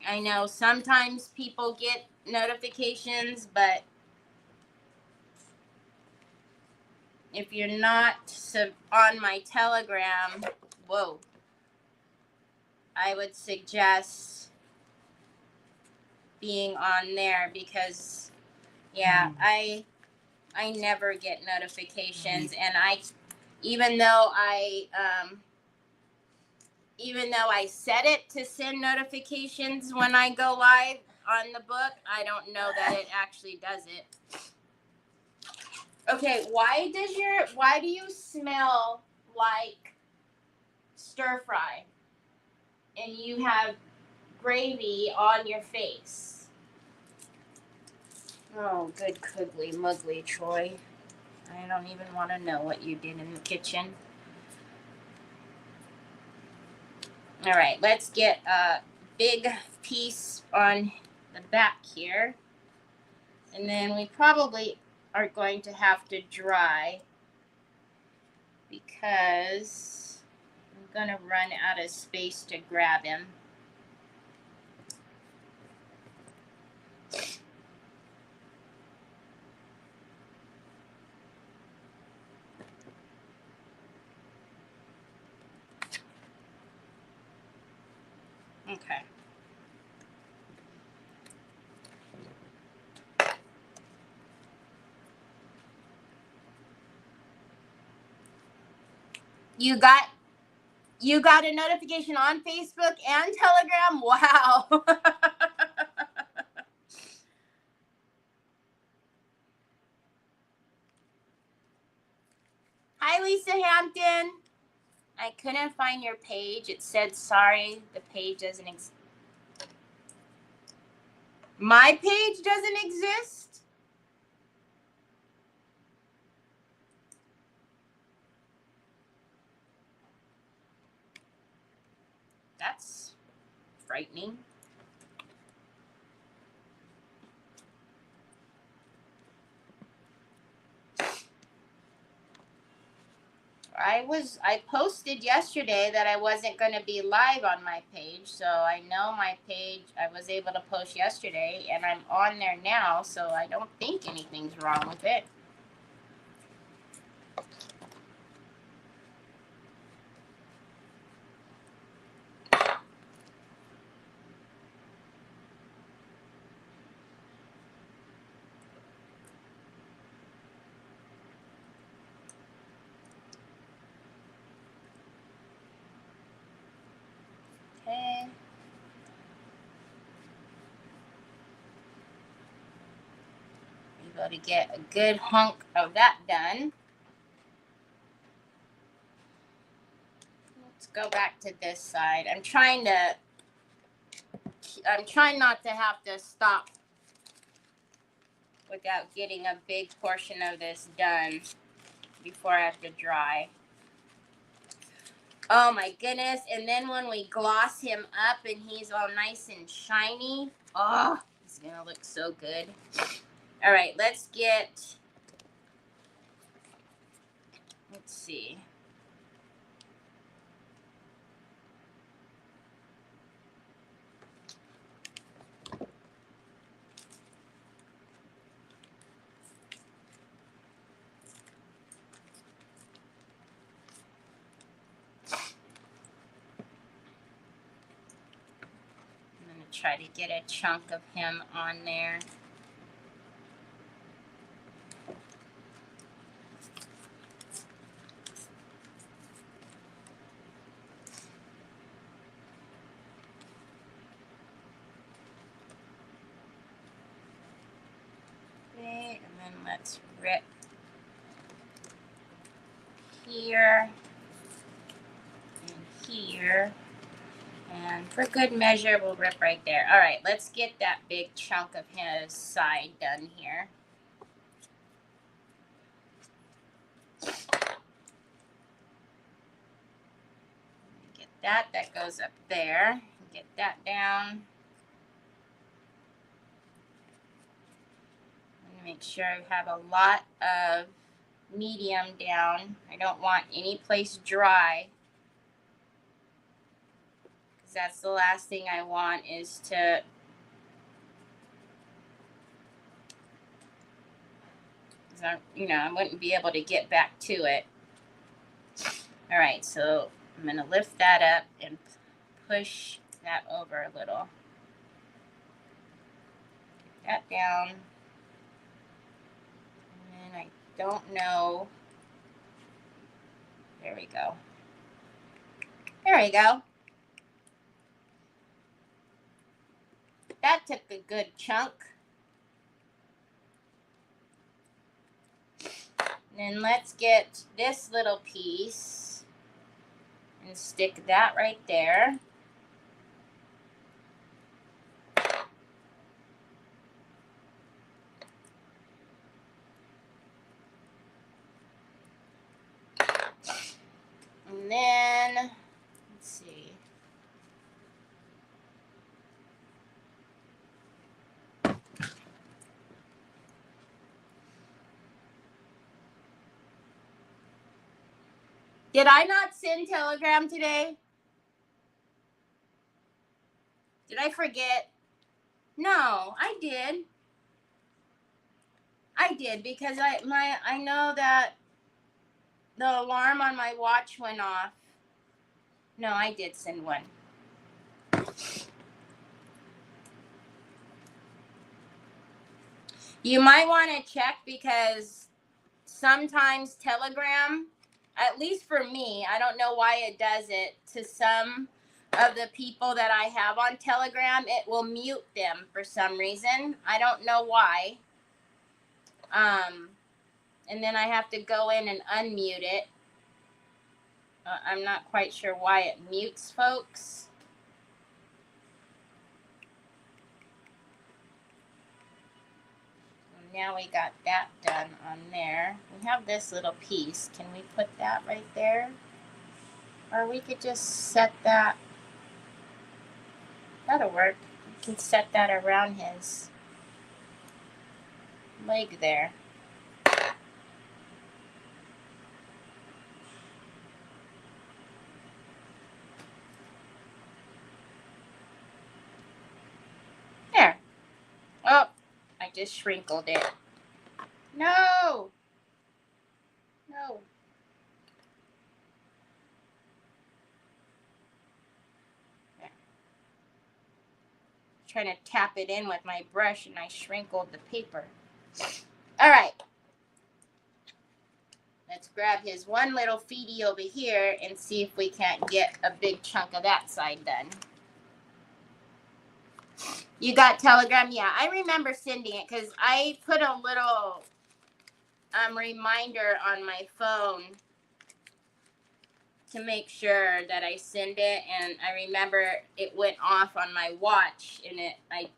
I know sometimes people get notifications, but if you're not on my Telegram, whoa, I would suggest being on there, because yeah, I never get notifications, and even though I set it to send notifications when I go live on the book, I don't know that it actually does it. Okay, why do you smell like stir fry and you have gravy on your face? Oh, good cuggly muggly, Troy. I don't even want to know what you did in the kitchen. All right, let's get a big piece on the back here. And then we probably are going to have to dry, because I'm going to run out of space to grab him. Okay. You got You got a notification on Facebook and Telegram? Wow. Hi, Lisa Hampton. I couldn't find your page. It said, sorry, the page doesn't exist. My page doesn't exist? That's frightening. I posted yesterday that I wasn't going to be live on my page, so I know my page, I was able to post yesterday, and I'm on there now, so I don't think anything's wrong with it. Okay. Able to get a good hunk of that done. Let's go back to this side. I'm trying not to have to stop without getting a big portion of this done before I have to dry. Oh my goodness. And then when we gloss him up and he's all nice and shiny, oh, he's gonna look so good. All right, let's see. Try to get a chunk of him on there. Okay, and then let's rip here and here. And for good measure, we'll rip right there. All right, let's get that big chunk of his side done here. Get that goes up there. Get that down. Make sure I have a lot of medium down. I don't want any place dry, because that's the last thing I want is to I wouldn't be able to get back to it. All right, so I'm going to lift that up and push that over a little. Get that down. And I don't know. There we go. There we go. That took a good chunk. And then let's get this little piece and stick that right there. And then, let's see. Did I not send Telegram today? Did I forget? No, I did. I did, because I know that the alarm on my watch went off. No, I did send one. You might want to check, because sometimes Telegram, At least for me. I don't know why it does it. To some of the people that I have on Telegram, it will mute them for some reason. I don't know why. And then I have to go in and unmute it. I'm not quite sure why it mutes folks. Now we got that done on there. We have this little piece. Can we put that right there? Or we could just set that. That'll work. We can set that around his leg there. There. Oh, I just shrinkled it. No. No. There. Trying to tap it in with my brush and I shrinkled the paper. All right. Let's grab his one little feety over here and see if we can't get a big chunk of that side done. You got Telegram? Yeah, I remember sending it because I put a little reminder on my phone to make sure that I send it, and I remember it went off on my watch, and I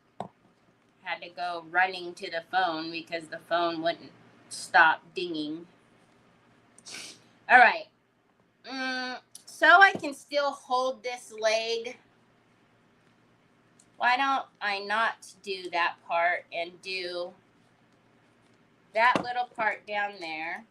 had to go running to the phone because the phone wouldn't stop dinging. All right. So I can still hold this leg. Why don't I not do that part and do that little part down there?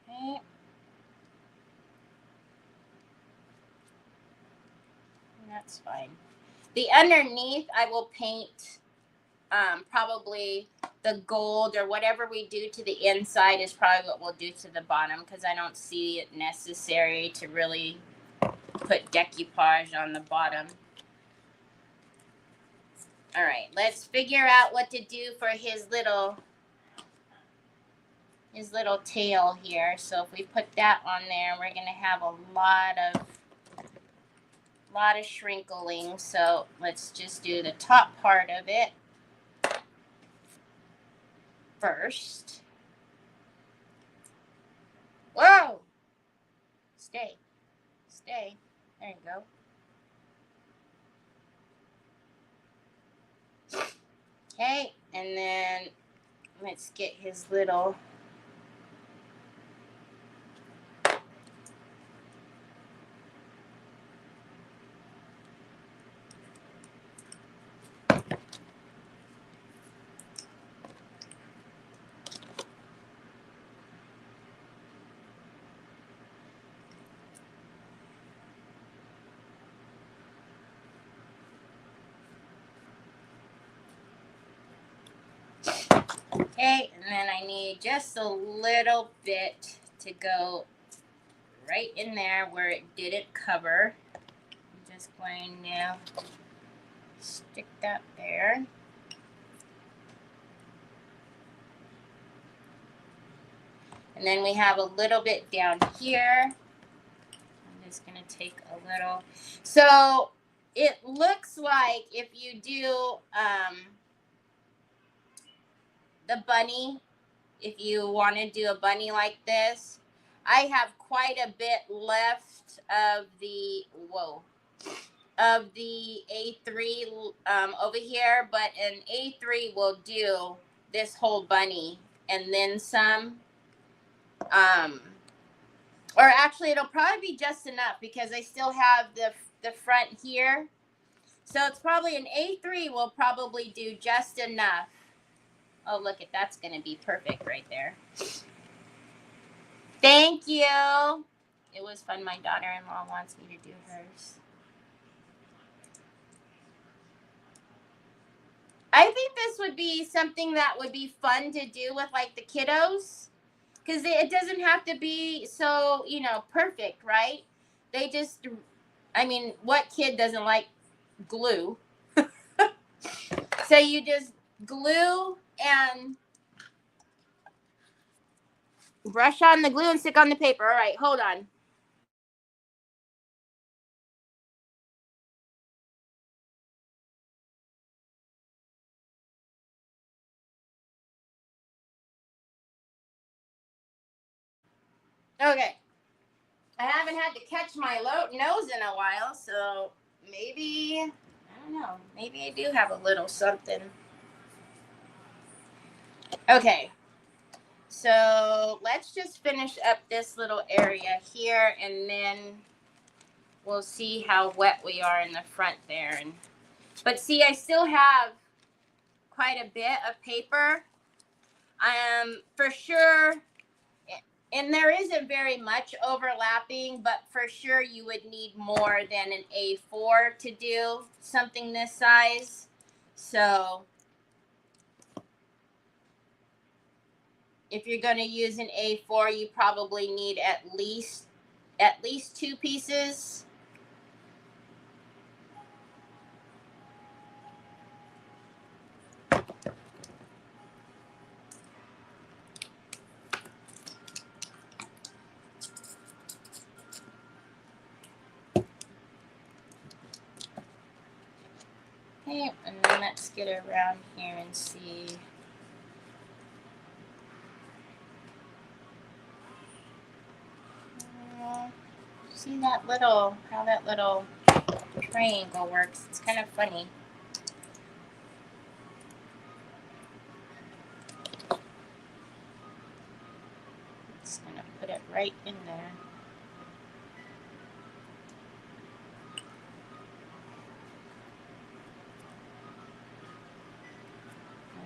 Okay. That's fine. The underneath, I will paint probably the gold or whatever we do to the inside is probably what we'll do to the bottom because I don't see it necessary to really put decoupage on the bottom. All right, let's figure out what to do for his little tail here. So if we put that on there, we're gonna have a lot of shrinkling. So let's just do the top part of it first. Whoa! Stay. There you go. Okay, and then let's get his little okay, and then I need just a little bit to go right in there where it didn't cover. I'm just going to stick that there. And then we have a little bit down here. I'm just going to take a little. So it looks like if you do the bunny, if you want to do a bunny like this, I have quite a bit left of the, of the A3 over here, but an A3 will do this whole bunny and then some. Or actually, it'll probably be just enough because I still have the front here. So it's probably an A3 will probably do just enough. Oh, look, that's going to be perfect right there. Thank you. It was fun. My daughter-in-law wants me to do hers. I think this would be something that would be fun to do with like the kiddos, because it doesn't have to be so, you know, perfect, right? They just, I mean, what kid doesn't like glue? So you just glue and brush on the glue and stick on the paper. All right, hold on. Okay. I haven't had to catch my nose in a while, so maybe, I don't know, maybe I do have a little something. Okay. So let's just finish up this little area here, and then we'll see how wet we are in the front there. But see, I still have quite a bit of paper. For sure, and there isn't very much overlapping, but for sure you would need more than an A4 to do something this size. So if you're going to use an A4, you probably need at least 2 pieces. Okay, and then let's get around here and see. See that little, how that little triangle works. It's kind of funny. Just gonna put it right in there.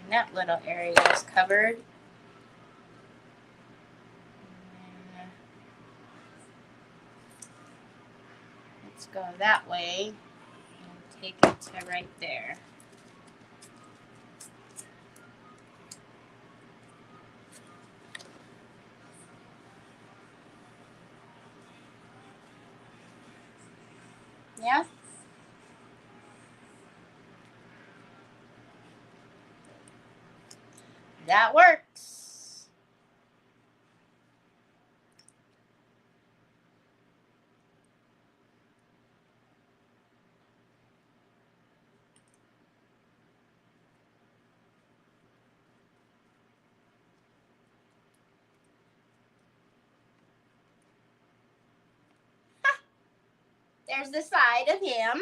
And that little area is covered. Let's go that way and take it to right there. Yeah? That works. There's the side of him.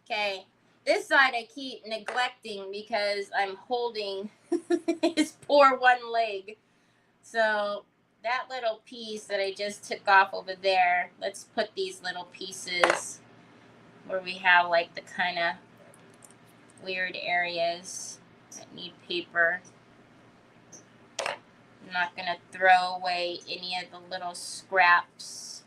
Okay, this side I keep neglecting because I'm holding his poor one leg. So that little piece that I just took off over there, let's put these little pieces where we have like the kind of weird areas that need paper. I'm not going to throw away any of the little scraps.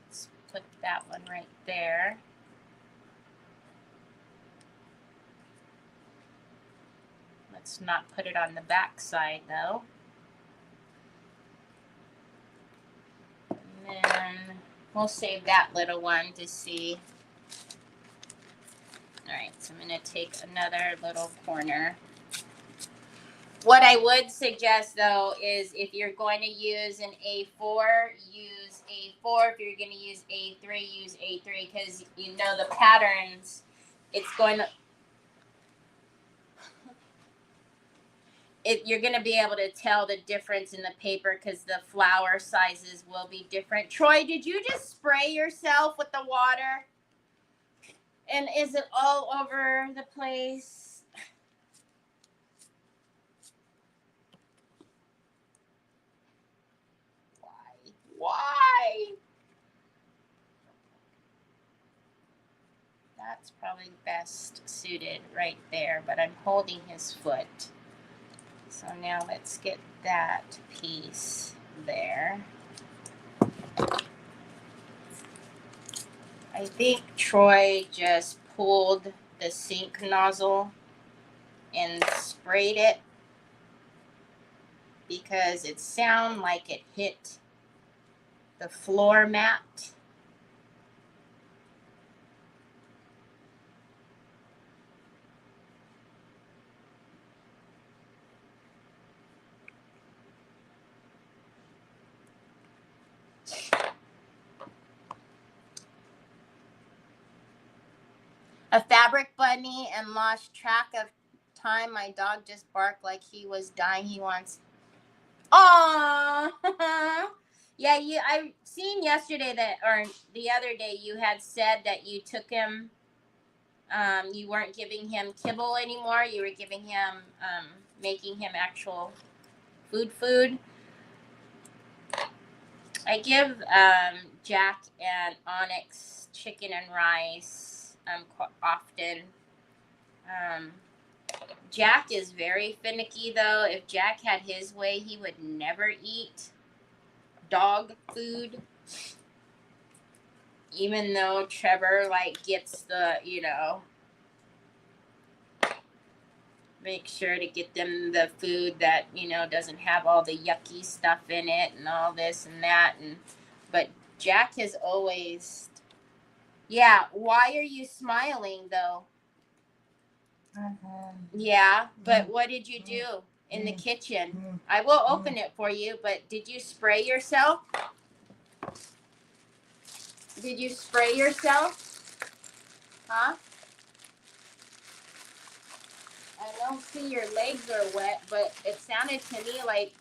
Let's put that one right there. Let's not put it on the back side though. And then we'll save that little one to see. All right, so I'm going to take another little corner. What I would suggest though is if you're going to use an A4, use A4. If you're going to use A3, use A3, because you know the patterns, it's going to, you're going to be able to tell the difference in the paper because the flower sizes will be different. Troy, did you just spray yourself with the water? And is it all over the place? Why? That's probably best suited right there, but I'm holding his foot. So now let's get that piece there. I think Troy just pulled the sink nozzle and sprayed it because it sounded like it hit the floor mat. A fabric bunny and lost track of time. My dog just barked like he was dying. He wants. Aww. Yeah, I seen yesterday that, or the other day, you had said that you took him. You weren't giving him kibble anymore. You were giving him, making him actual food. I give Jack and Onyx chicken and rice quite often. Jack is very finicky, though. If Jack had his way, he would never eat dog food. Even though Trevor, like, gets the, make sure to get them the food that, doesn't have all the yucky stuff in it and all this and that. But Jack has always... Yeah, why are you smiling, though? Yeah, but what did you do in the kitchen? I will open it for you, but did you spray yourself? Did you spray yourself? Huh? I don't see your legs are wet, but it sounded to me like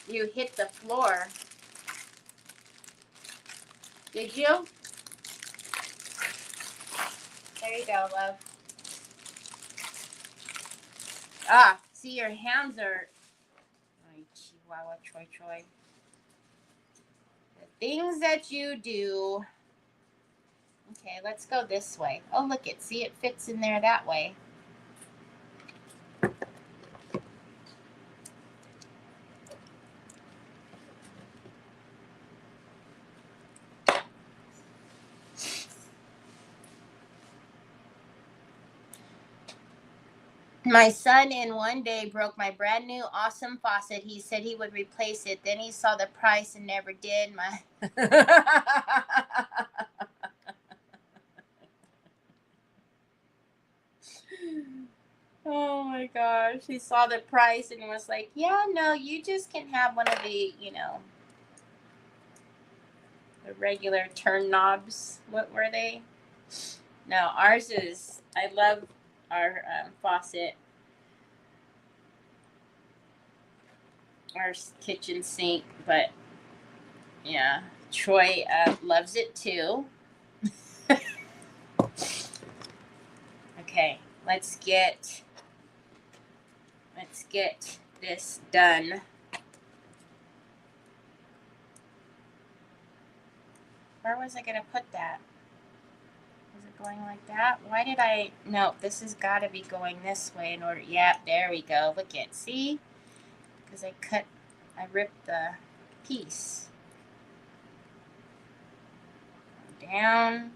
you hit the floor. Did you? There you go, love. Ah, see, your hands are... Oh, Chihuahua, Troy. The things that you do. Okay, let's go this way. Oh, look it. See, it fits in there that way. My son in one day broke my brand new awesome faucet. He said he would replace it. Then he saw the price and never did. Oh my gosh. He saw the price and was like, yeah, no, you just can have one of the, the regular turn knobs. What were they? No, ours is, I love our faucet. Our kitchen sink, but yeah, Troy loves it too. Okay, let's get this done. Where was I gonna put that? Is it going like that? Why did I... No, this has got to be going this way in order... Yeah, there we go. Look at, see? Because I ripped the piece. Down.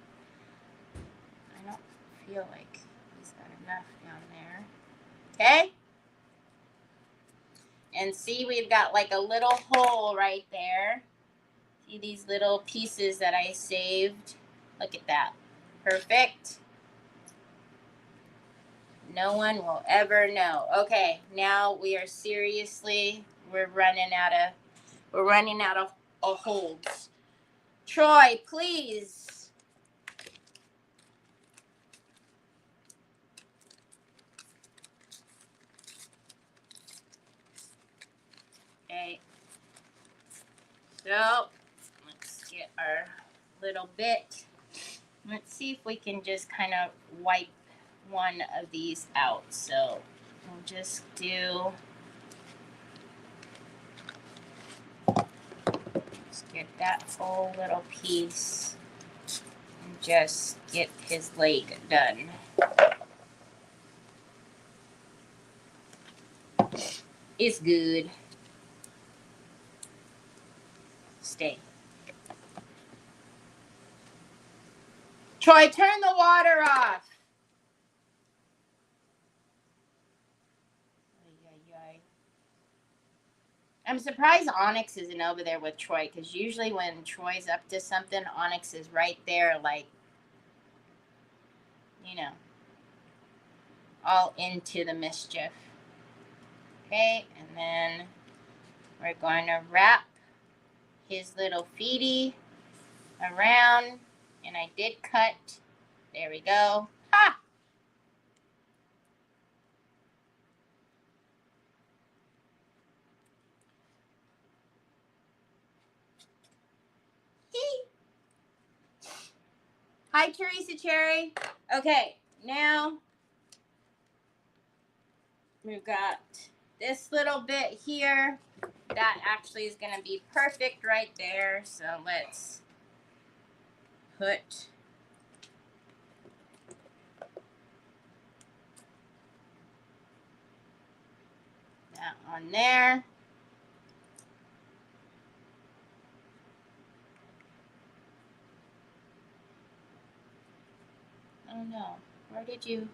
I don't feel like he's got enough down there. Okay? And see, we've got like a little hole right there. See these little pieces that I saved? Look at that. Perfect. No one will ever know. Okay, now we are seriously, we're running out of holds. Troy, please. Okay. So, let's get our little bit. Let's see if we can just kind of wipe one of these out. So, we'll just do... Let's get that whole little piece and just get his leg done. It's good. Stay. Troy, turn the water off. I'm surprised Onyx isn't over there with Troy, because usually when Troy's up to something, Onyx is right there, like, you know, all into the mischief. Okay, and then we're going to wrap his little feety around, and I did cut. There we go. Ha! Hi, Teresa Cherry. Okay, now we've got this little bit here. That actually is going to be perfect right there. So let's put that on there. Oh no, where did you?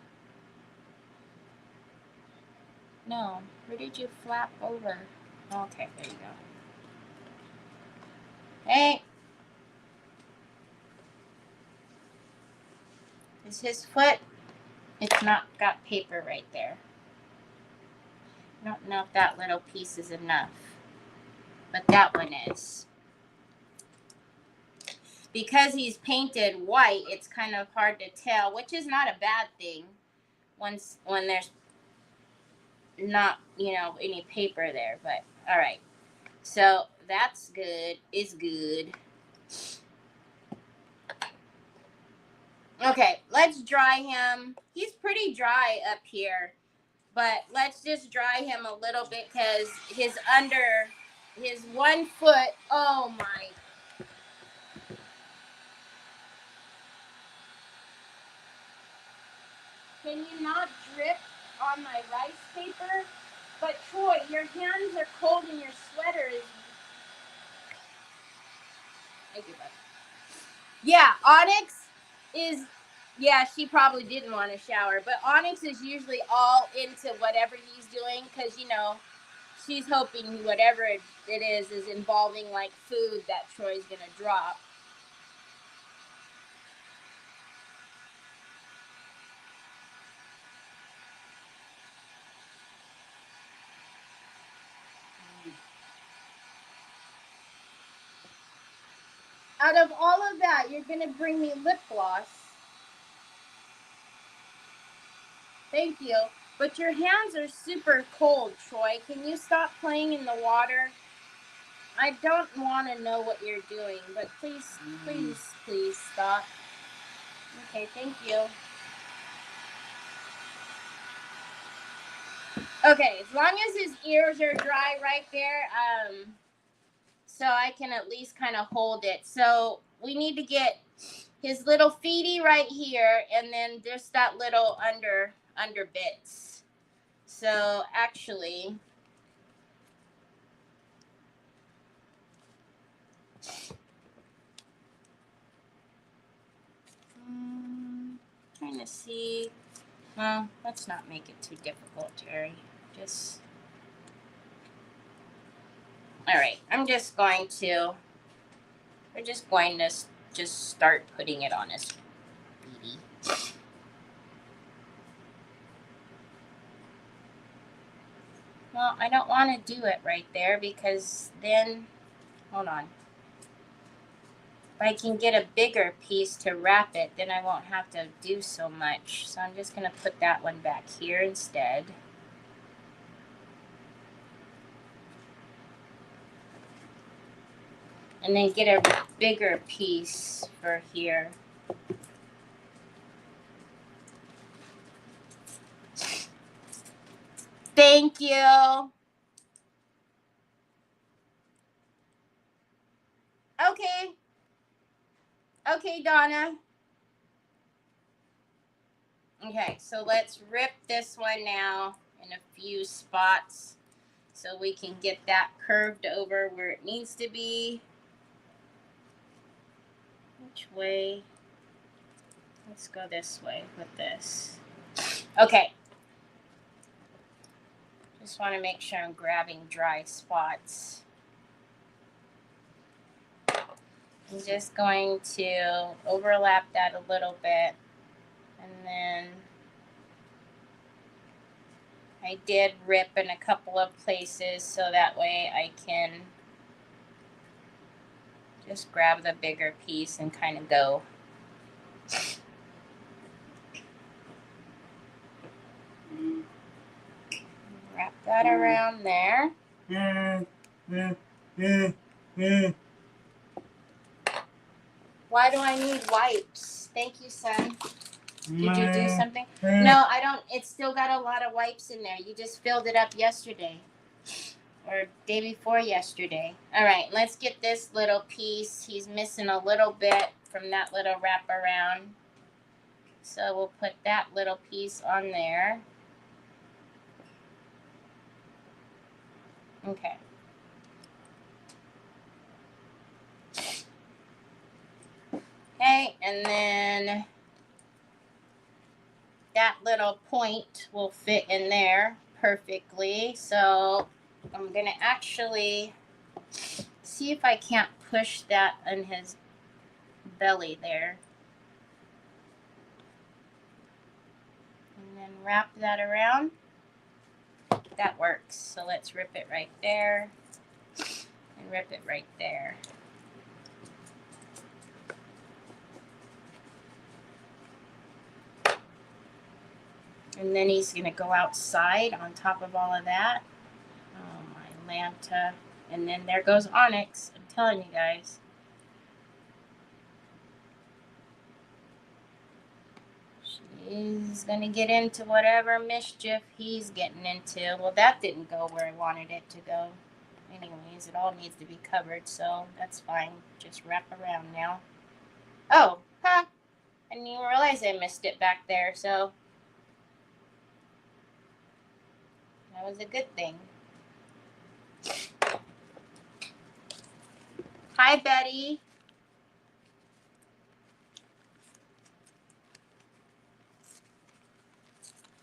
No, where did you flap over? Okay, there you go. Hey, is his foot? It's not got paper right there. I don't know if that little piece is enough, but that one is. Because he's painted white, it's kind of hard to tell, which is not a bad thing when there's not, you know, any paper there. But all right, so that's good. Is good. Okay, let's dry him. He's pretty dry up here, but let's just dry him a little bit because his 1 foot. Oh my. Can you not drip on my rice paper? But Troy, your hands are cold and your sweater is. I give up. Yeah, Onyx is. Yeah, she probably didn't want to shower, but Onyx is usually all into whatever he's doing because, you know, she's hoping whatever it is involving like food that Troy's gonna drop. Out of all of that, you're gonna bring me lip gloss. Thank you. But your hands are super cold, Troy. Can you stop playing in the water? I don't want to know what you're doing, but please, please, please stop. Okay, thank you. Okay, as long as his ears are dry right there, so I can at least kind of hold it. So we need to get his little feety right here, and then just that little under bits. So actually, trying to see. Well, let's not make it too difficult, Terry. Just. All right, we're just going to just start putting it on his feety. Well, I don't want to do it right there because then, hold on. If I can get a bigger piece to wrap it, then I won't have to do so much. So I'm just going to put that one back here instead. And then get a bigger piece for here. Thank you. Okay. Okay, Donna. Okay, so let's rip this one now in a few spots so we can get that curved over where it needs to be. Which way? Let's go this way with this. Okay. Just want to make sure I'm grabbing dry spots. I'm just going to overlap that a little bit, and then I did rip in a couple of places so that way I can just grab the bigger piece and kind of go. Wrap that around there. Why do I need wipes? Thank you, son. Did you do something? No, I don't. It's still got a lot of wipes in there. You just filled it up yesterday. Or day before yesterday. All right, let's get this little piece. He's missing a little bit from that little wraparound. So we'll put that little piece on there. Okay. Okay, and then that little point will fit in there perfectly. So I'm gonna actually see if I can't push that on his belly there. And then wrap that around. That works. So let's rip it right there and rip it right there. And then he's going to go outside on top of all of that. Oh, my Lanta. And then there goes Onyx. I'm telling you guys. She's going to get into whatever mischief he's getting into. Well, that didn't go where I wanted it to go. Anyways, it all needs to be covered, so that's fine. Just wrap around now. Oh, huh. I didn't even realize I missed it back there, so that was a good thing. Hi, Betty.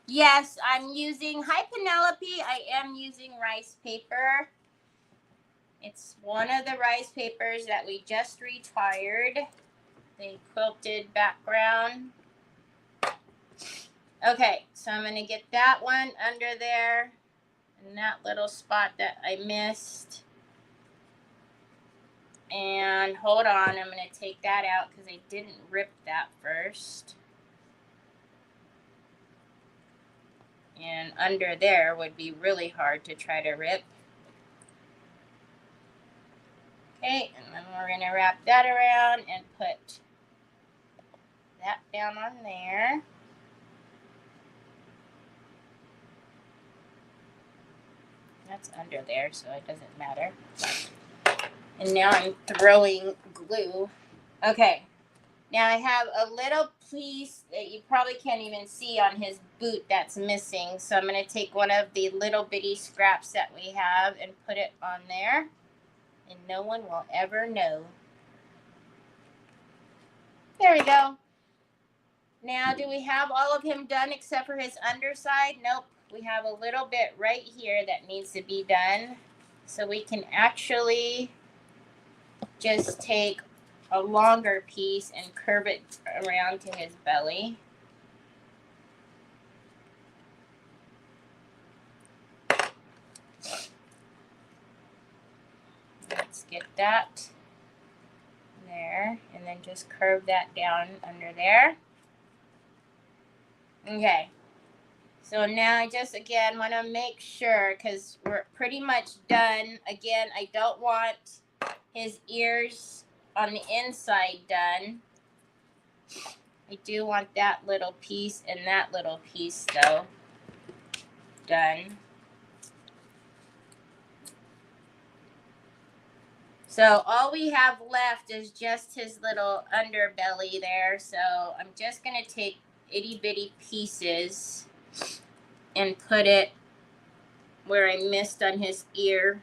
Yes, I'm using, hi, Penelope. I am using rice paper. It's one of the rice papers that we just retired. The quilted background. Okay, so I'm going to get that one under there. And that little spot that I missed. And hold on, I'm going to take that out because I didn't rip that first. And under there would be really hard to try to rip. Okay, and then we're going to wrap that around and put that down on there. That's under there, so it doesn't matter. And now I'm throwing glue. Okay, now I have a little piece that you probably can't even see on his boot that's missing. So I'm going to take one of the little bitty scraps that we have and put it on there. And no one will ever know. There we go. Now, do we have all of him done except for his underside? Nope. We have a little bit right here that needs to be done. So we can actually just take a longer piece and curve it around to his belly. Let's get that there, and then just curve that down under there. Okay, so now I just again want to make sure, because we're pretty much done. Again, I don't want his ears on the inside done. I do want that little piece and that little piece though done. So all we have left is just his little underbelly there. So I'm just going to take itty bitty pieces and put it where I missed on his ear.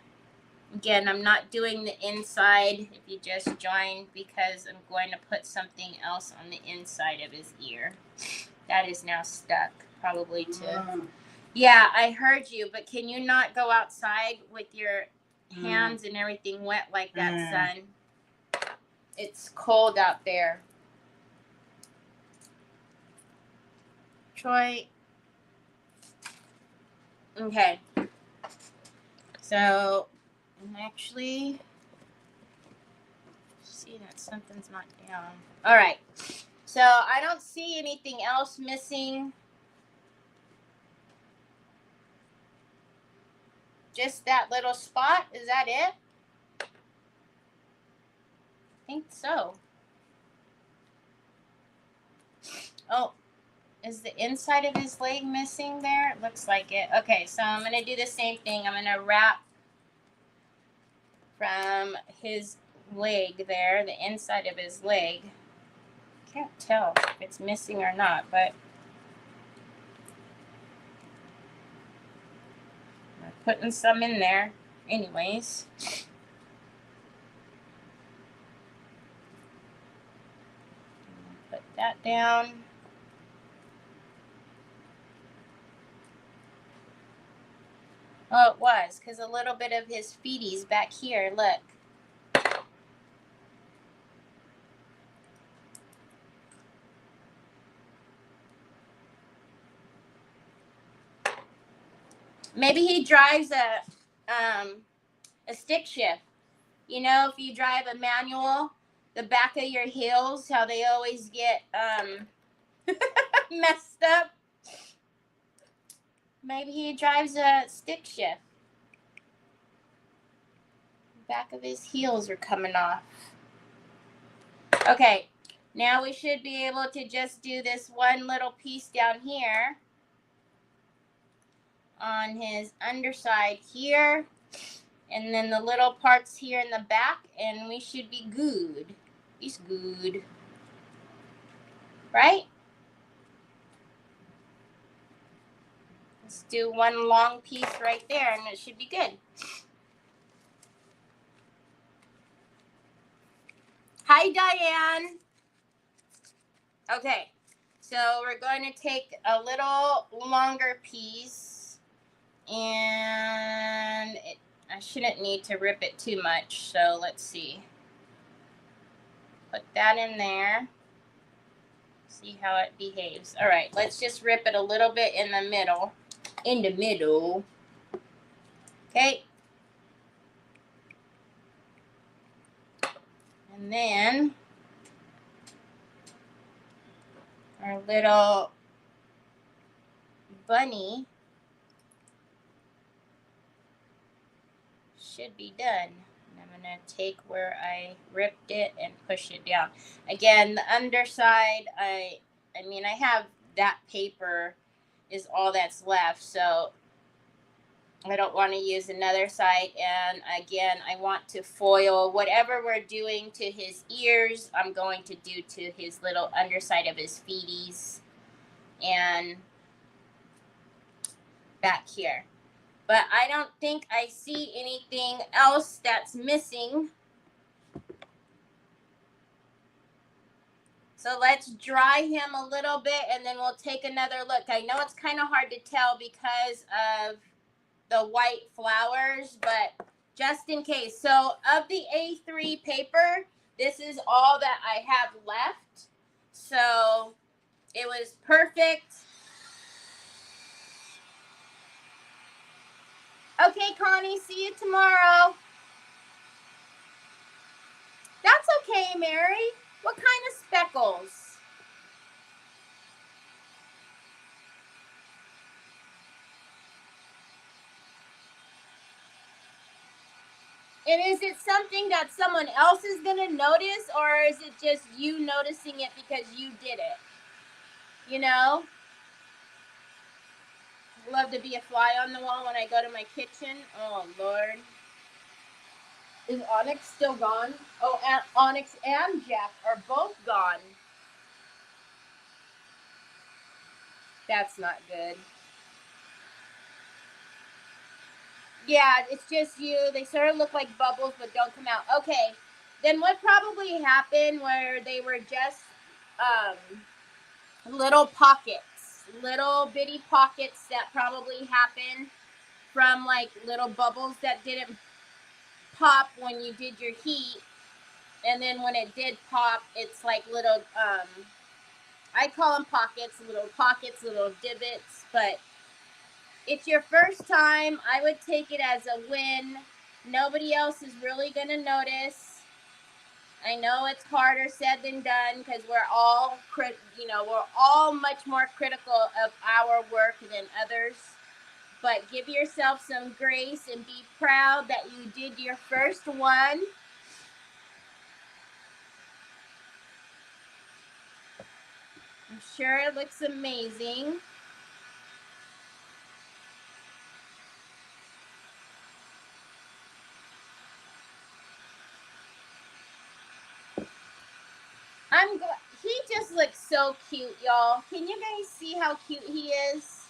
Again, I'm not doing the inside if you just joined, because I'm going to put something else on the inside of his ear. That is now stuck, probably to Yeah, I heard you, but can you not go outside with your hands and everything wet like that, son? It's cold out there. Troy. Okay. So, actually, see that something's not down. All right. So, I don't see anything else missing. Just that little spot. Is that it? I think so. Oh, is the inside of his leg missing there? It looks like it. Okay, so I'm going to do the same thing. I'm going to wrap from his leg there, the inside of his leg. Can't tell if it's missing or not, but I'm putting some in there anyways. Put that down. Oh, it was, because a little bit of his feeties back here, look. Maybe he drives a stick shift. You know, if you drive a manual, the back of your heels, how they always get messed up. Maybe he drives a stick shift. Back of his heels are coming off. Okay, now we should be able to just do this one little piece down here on his underside here, and then the little parts here in the back, and we should be good. He's good. Right? Let's do one long piece right there, and it should be good. Hi, Diane. Okay, so we're going to take a little longer piece, and I shouldn't need to rip it too much, so let's see. Put that in there. See how it behaves. All right, let's just rip it a little bit in the middle. In the middle. Okay. And then our little bunny should be done. And I'm going to take where I ripped it and push it down. Again, the underside, I mean, I have that paper is all that's left, so I don't want to use another side. And again, I want to foil whatever we're doing to his ears, I'm going to do to his little underside of his feeties and back here. But I don't think I see anything else that's missing. So let's dry him a little bit, and then we'll take another look. I know it's kind of hard to tell because of the white flowers, but just in case. So of the A3 paper, this is all that I have left. So it was perfect. Okay, Connie, see you tomorrow. That's okay, Mary. What kind of speckles? And is it something that someone else is going to notice, or is it just you noticing it because you did it? You know? Love to be a fly on the wall when I go to my kitchen. Oh, Lord. Is Onyx still gone? Oh, and Onyx and Jeff are both gone. That's not good. Yeah, it's just you. They sort of look like bubbles but don't come out. Okay, then what probably happened where they were just little pockets, little bitty pockets that probably happen from like little bubbles that didn't pop when you did your heat. And then when it did pop, it's like little, I call them pockets, little divots. But it's your first time. I would take it as a win. Nobody else is really going to notice. I know it's harder said than done because we're all much more critical of our work than others. But give yourself some grace and be proud that you did your first one. I'm sure it looks amazing. He just looks so cute, y'all. Can you guys see how cute he is?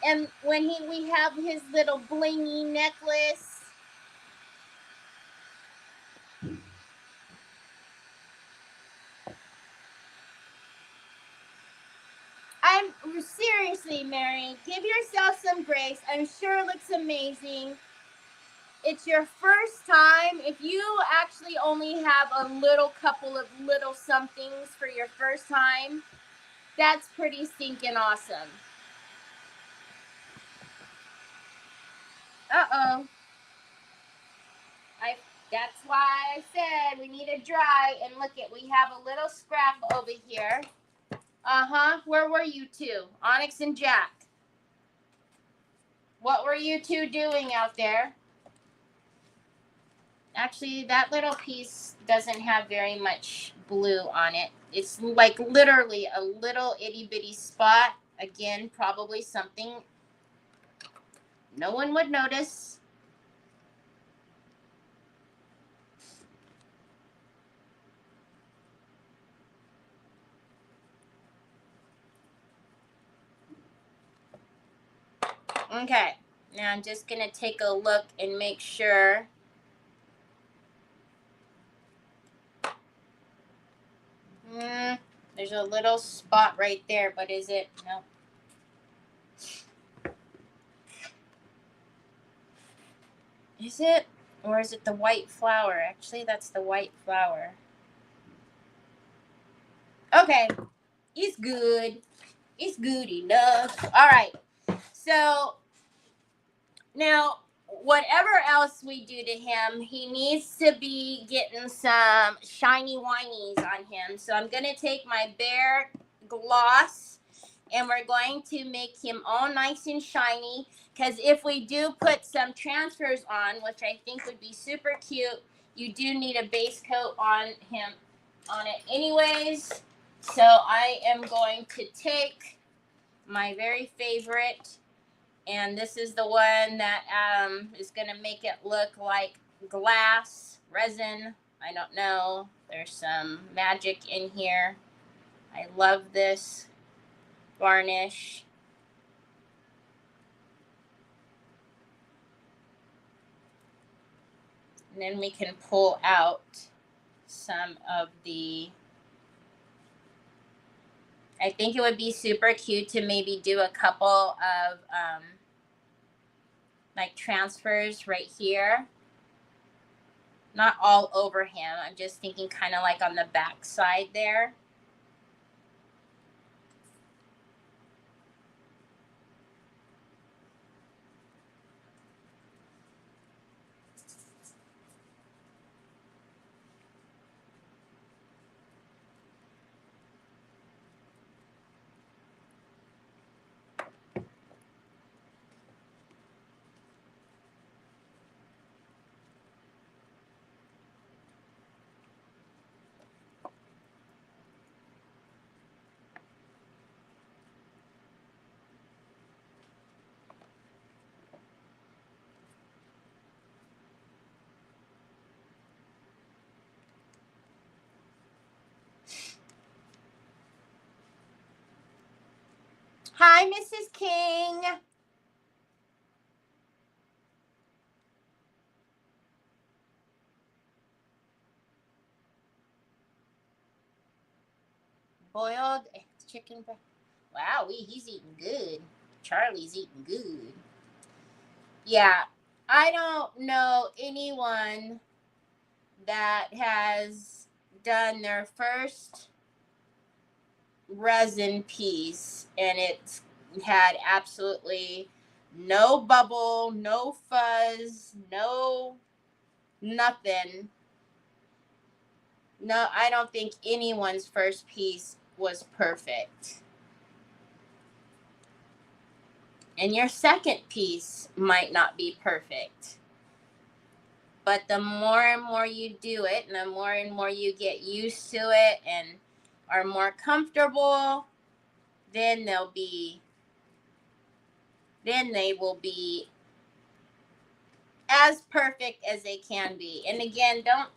And when we have his little blingy necklace. I'm seriously, Mary, give yourself some grace. I'm sure it looks amazing. It's your first time. If you actually only have a little couple of little somethings for your first time, that's pretty stinking awesome. Uh-oh. That's why I said we need to dry. And look it, we have a little scrap over here. Uh-huh. Where were you two? Onyx and Jack. What were you two doing out there? Actually, that little piece doesn't have very much blue on it. It's like literally a little itty bitty spot. Again, probably something no one would notice. Okay, now I'm just going to take a look and make sure. There's a little spot right there, but is it? No. Is it? Or is it the white flower? Actually, that's the white flower. Okay, it's good. It's good enough. All right. So now, whatever else we do to him, he needs to be getting some shiny whinies on him. So I'm going to take my Bear gloss and we're going to make him all nice and shiny. Because if we do put some transfers on, which I think would be super cute, you do need a base coat on it anyways. So I am going to take my very favorite, and this is the one that is going to make it look like glass, resin. I don't know. There's some magic in here. I love this varnish. And then we can pull out some of the... I think it would be super cute to maybe do a couple of like transfers right here. Not all over him. I'm just thinking kind of like on the back side there. Hi, Mrs. King. boiled chicken. Wow, he's eating good. Charlie's eating good. Yeah, I don't know anyone that has done their first resin piece and it's had absolutely no bubble, no fuzz, no nothing. No, I don't think anyone's first piece was perfect. And your second piece might not be perfect. But the more and more you do it, and the more and more you get used to it and are more comfortable, then they will be as perfect as they can be. And again, don't,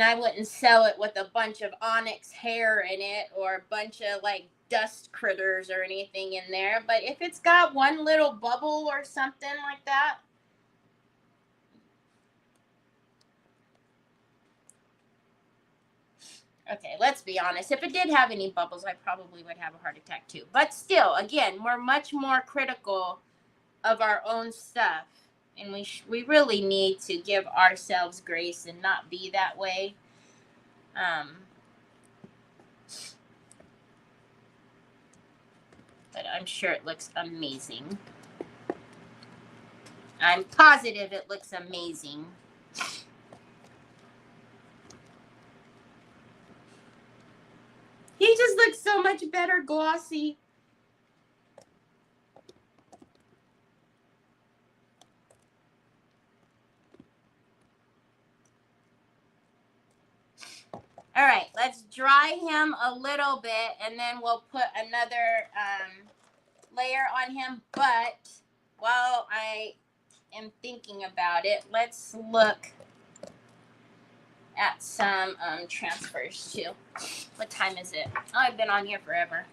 I wouldn't sell it with a bunch of onyx hair in it or a bunch of like dust critters or anything in there. But if it's got one little bubble or something like that, okay, let's be honest. If it did have any bubbles, I probably would have a heart attack too. But still, again, we're much more critical of our own stuff. And we really need to give ourselves grace and not be that way. But I'm sure it looks amazing. I'm positive it looks amazing. He just looks so much better glossy. All right, let's dry him a little bit, and then we'll put another layer on him. But while I am thinking about it, let's look at some transfers too. What time is it? Oh, I've been on here forever.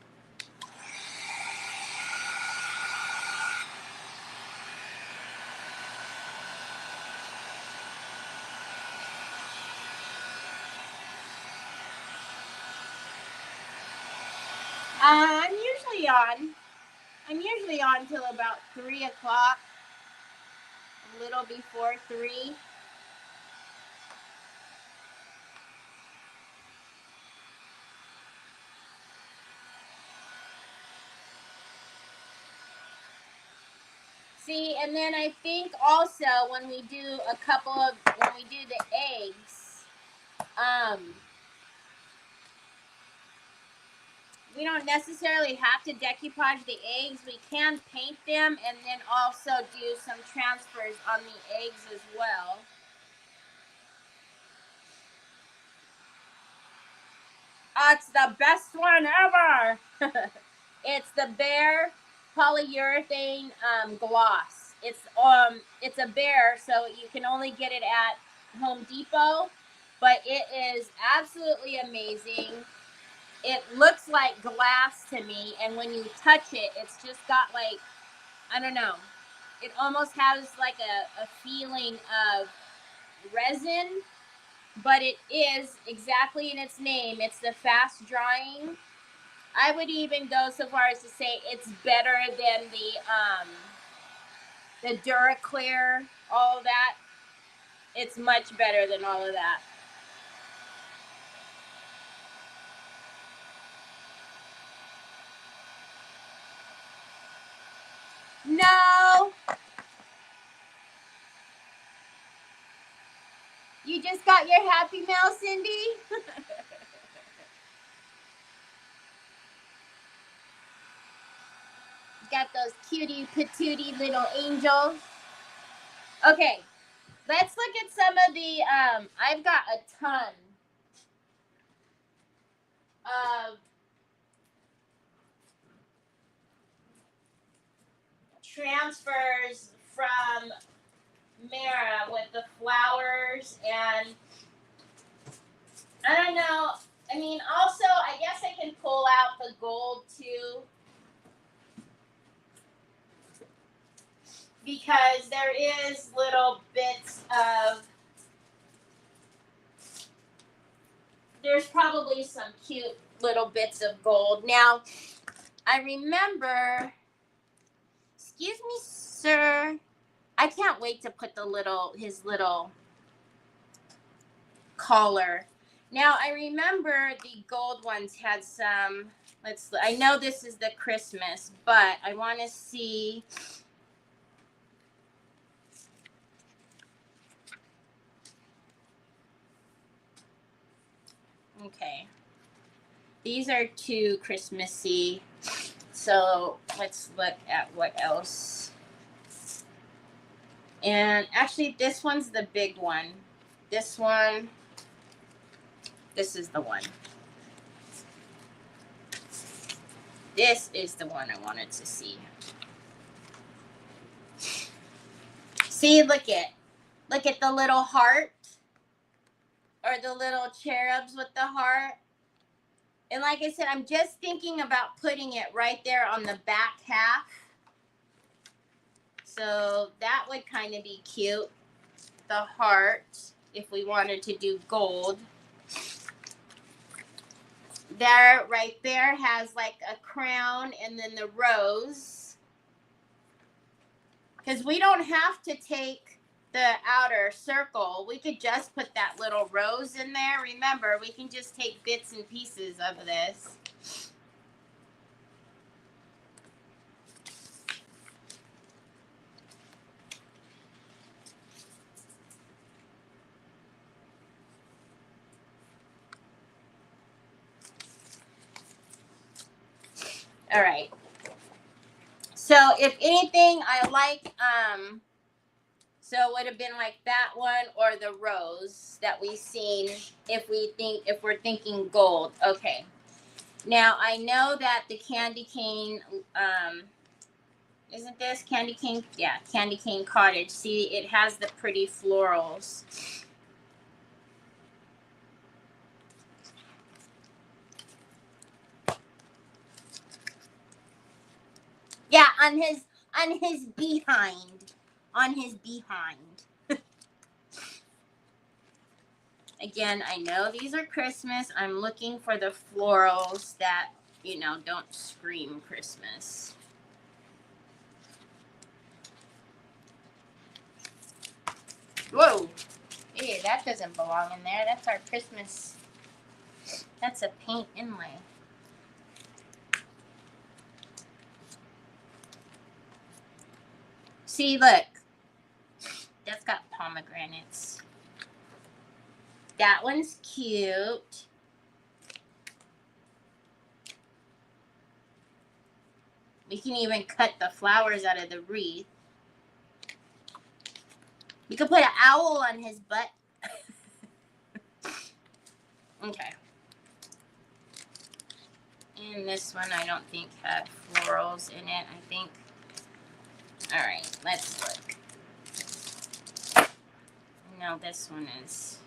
I'm usually on till about 3 o'clock, a little before 3. See, and then I think also when we do the eggs, we don't necessarily have to decoupage the eggs. We can paint them and then also do some transfers on the eggs as well. It's the best one ever. It's the Bear polyurethane gloss. It's a Bear, so you can only get it at Home Depot, but it is absolutely amazing. It looks like glass to me, and when you touch it, it's just got like, I don't know, it almost has like a feeling of resin, but it is exactly in its name. It's the fast drying. I would even go so far as to say it's better than the Duraclear, all of that. It's much better than all of that. No. You just got your Happy Meal, Cindy? Got those cutie patootie little angels. Okay, let's look at some of the, I've got a ton of transfers from Mara with the flowers, and I don't know. Also, I guess I can pull out the gold too, because there is little bits of there's probably some cute little bits of gold. Now, I remember, excuse me, sir. I can't wait to put his little collar. Now, I remember the gold ones had some, I know this is the Christmas, but I want to see. Okay. These are too Christmassy. So let's look at what else. And actually, this one's the big one. This one, this is the one. This is the one I wanted to see. See, look at the little heart, or the little cherubs with the heart. And like I said, I'm just thinking about putting it right there on the back half. So that would kind of be cute. The heart, if we wanted to do gold. There, right there, has like a crown and then the rose. Because we don't have to take the outer circle. We could just put that little rose in there. Remember, we can just take bits and pieces of this. All right. So if anything, I like, so it would have been like that one or the rose that we've seen if we're thinking gold. Okay. Now I know that the candy cane, isn't this candy cane? Yeah, candy cane cottage. See, it has the pretty florals. Yeah, on his behind. On his behind. Again, I know these are Christmas. I'm looking for the florals that, don't scream Christmas. Whoa. Hey, that doesn't belong in there. That's our Christmas. That's a paint inlay. See, look. That's got pomegranates. That one's cute. We can even cut the flowers out of the wreath. We could put an owl on his butt. Okay. And this one I don't think had florals in it. I think. All right, let's look. No, this one is.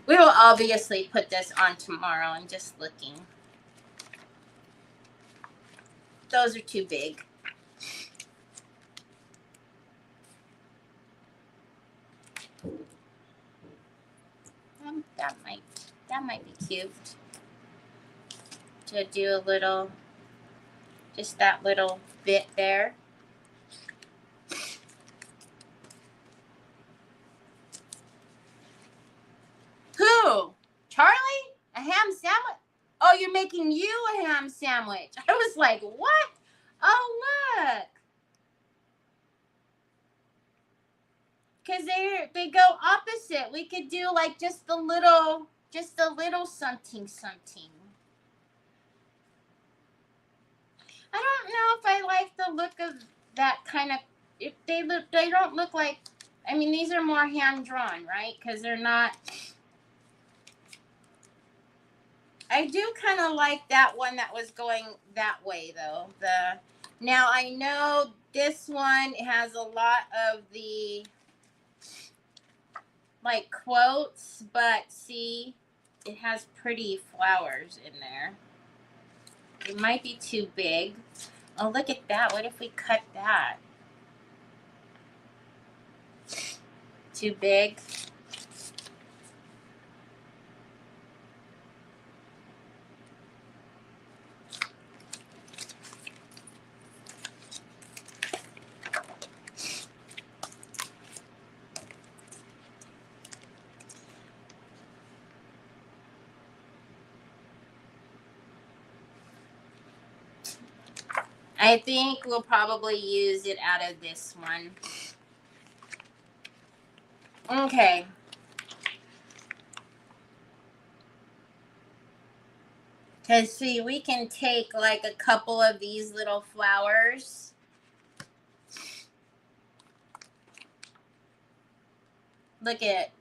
We will obviously put this on tomorrow. I'm just looking. Those are too big. That might be cute. To do a little, just that little bit there. Who? Charlie? A ham sandwich? Oh, you're making you a ham sandwich. I was like, what? Oh, look. Because they go opposite. We could do like just a little something. I don't know if I like the look of that kind of, they don't look like, I mean, these are more hand drawn, right? Because they're not. I do kind of like that one that was going that way, though. Now, I know this one has a lot of the, like, quotes, but see, it has pretty flowers in there. It might be too big. Oh, look at that. What if we cut that? Too big? I think we'll probably use it out of this one. Okay. Because, see, we can take, like, a couple of these little flowers. Look at,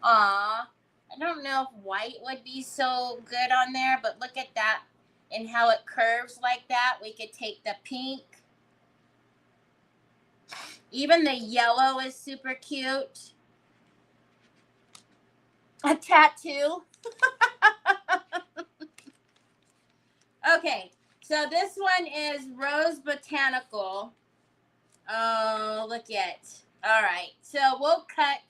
aw. I don't know if white would be so good on there, but look at that and how it curves like that. We could take the pink. Even the yellow is super cute. A tattoo. Okay, so this one is Rose Botanical. Oh, look at. All right, so we'll cut.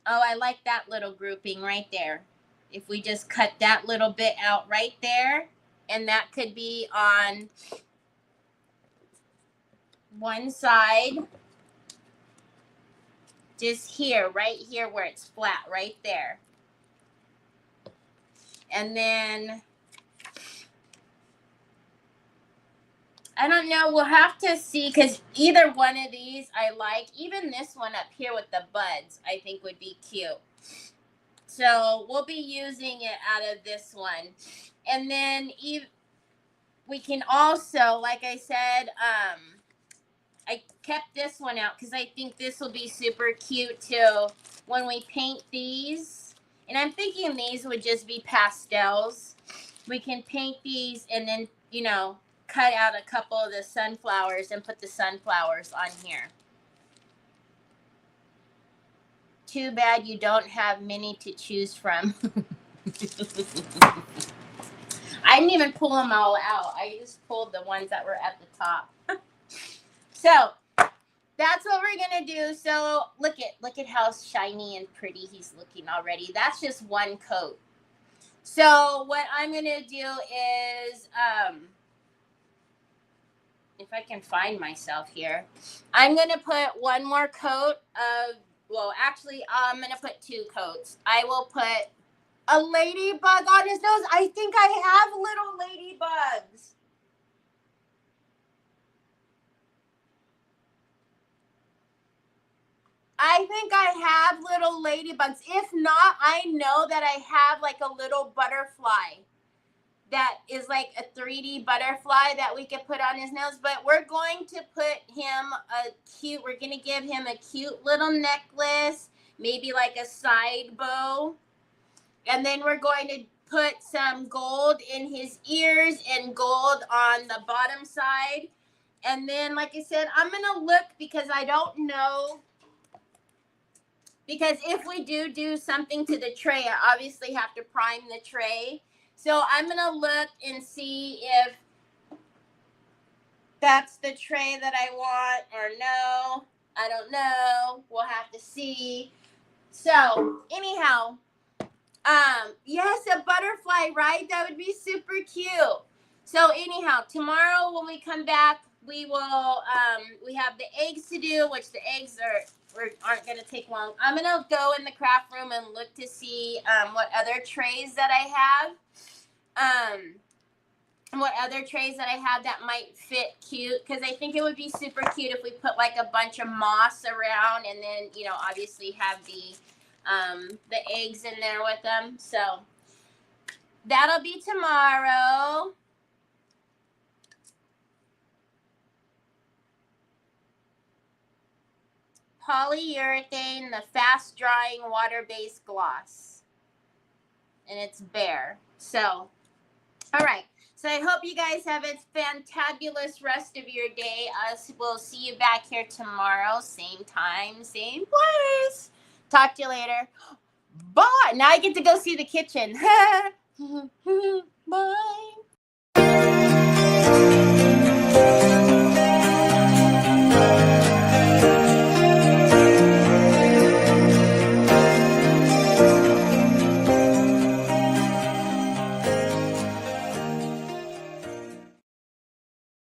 Oh, I like that little grouping right there. If we just cut that little bit out right there, and that could be on one side. Just here, right here where it's flat, right there. And then, I don't know, we'll have to see, because either one of these I like. Even this one up here with the buds, I think would be cute. So we'll be using it out of this one. And then we can also, like I said, I kept this one out because I think this will be super cute too when we paint these. And I'm thinking these would just be pastels. We can paint these and then, you know, cut out a couple of the sunflowers and put the sunflowers on here. Too bad you don't have many to choose from. I didn't even pull them all out. I just pulled the ones that were at the top. So that's what we're gonna do. So look at how shiny and pretty he's looking already. That's just one coat. So what I'm gonna do is, if I can find myself here, I'm gonna put one more coat of, well, actually, I'm gonna put two coats. I will put a ladybug on his nose. I think I have little ladybugs. I think I have little ladybugs. If not, I know that I have like a little butterfly that is like a 3D butterfly that we could put on his nose. But we're going to put him we're going to give him a cute little necklace, maybe like a side bow. And then we're going to put some gold in his ears and gold on the bottom side. And then, like I said, I'm going to look because I don't know. Because if we do something to the tray, I obviously have to prime the tray. So I'm going to look and see if that's the tray that I want or no. I don't know. We'll have to see. So anyhow, yes, a butterfly, right? That would be super cute. So anyhow, tomorrow when we come back, we will, we have the eggs to do, which the eggs aren't going to take long. I'm going to go in the craft room and look to see what other trays that I have. What other trays that I have that might fit cute. Because I think it would be super cute if we put like a bunch of moss around and then, you know, obviously have the eggs in there with them. So that'll be tomorrow. Polyurethane, the fast drying water-based gloss. And it's bare. So, all right. So I hope you guys have a fantabulous rest of your day. Us, we'll see you back here tomorrow. Same time, same place. Talk to you later. Bye. Now I get to go see the kitchen. Bye.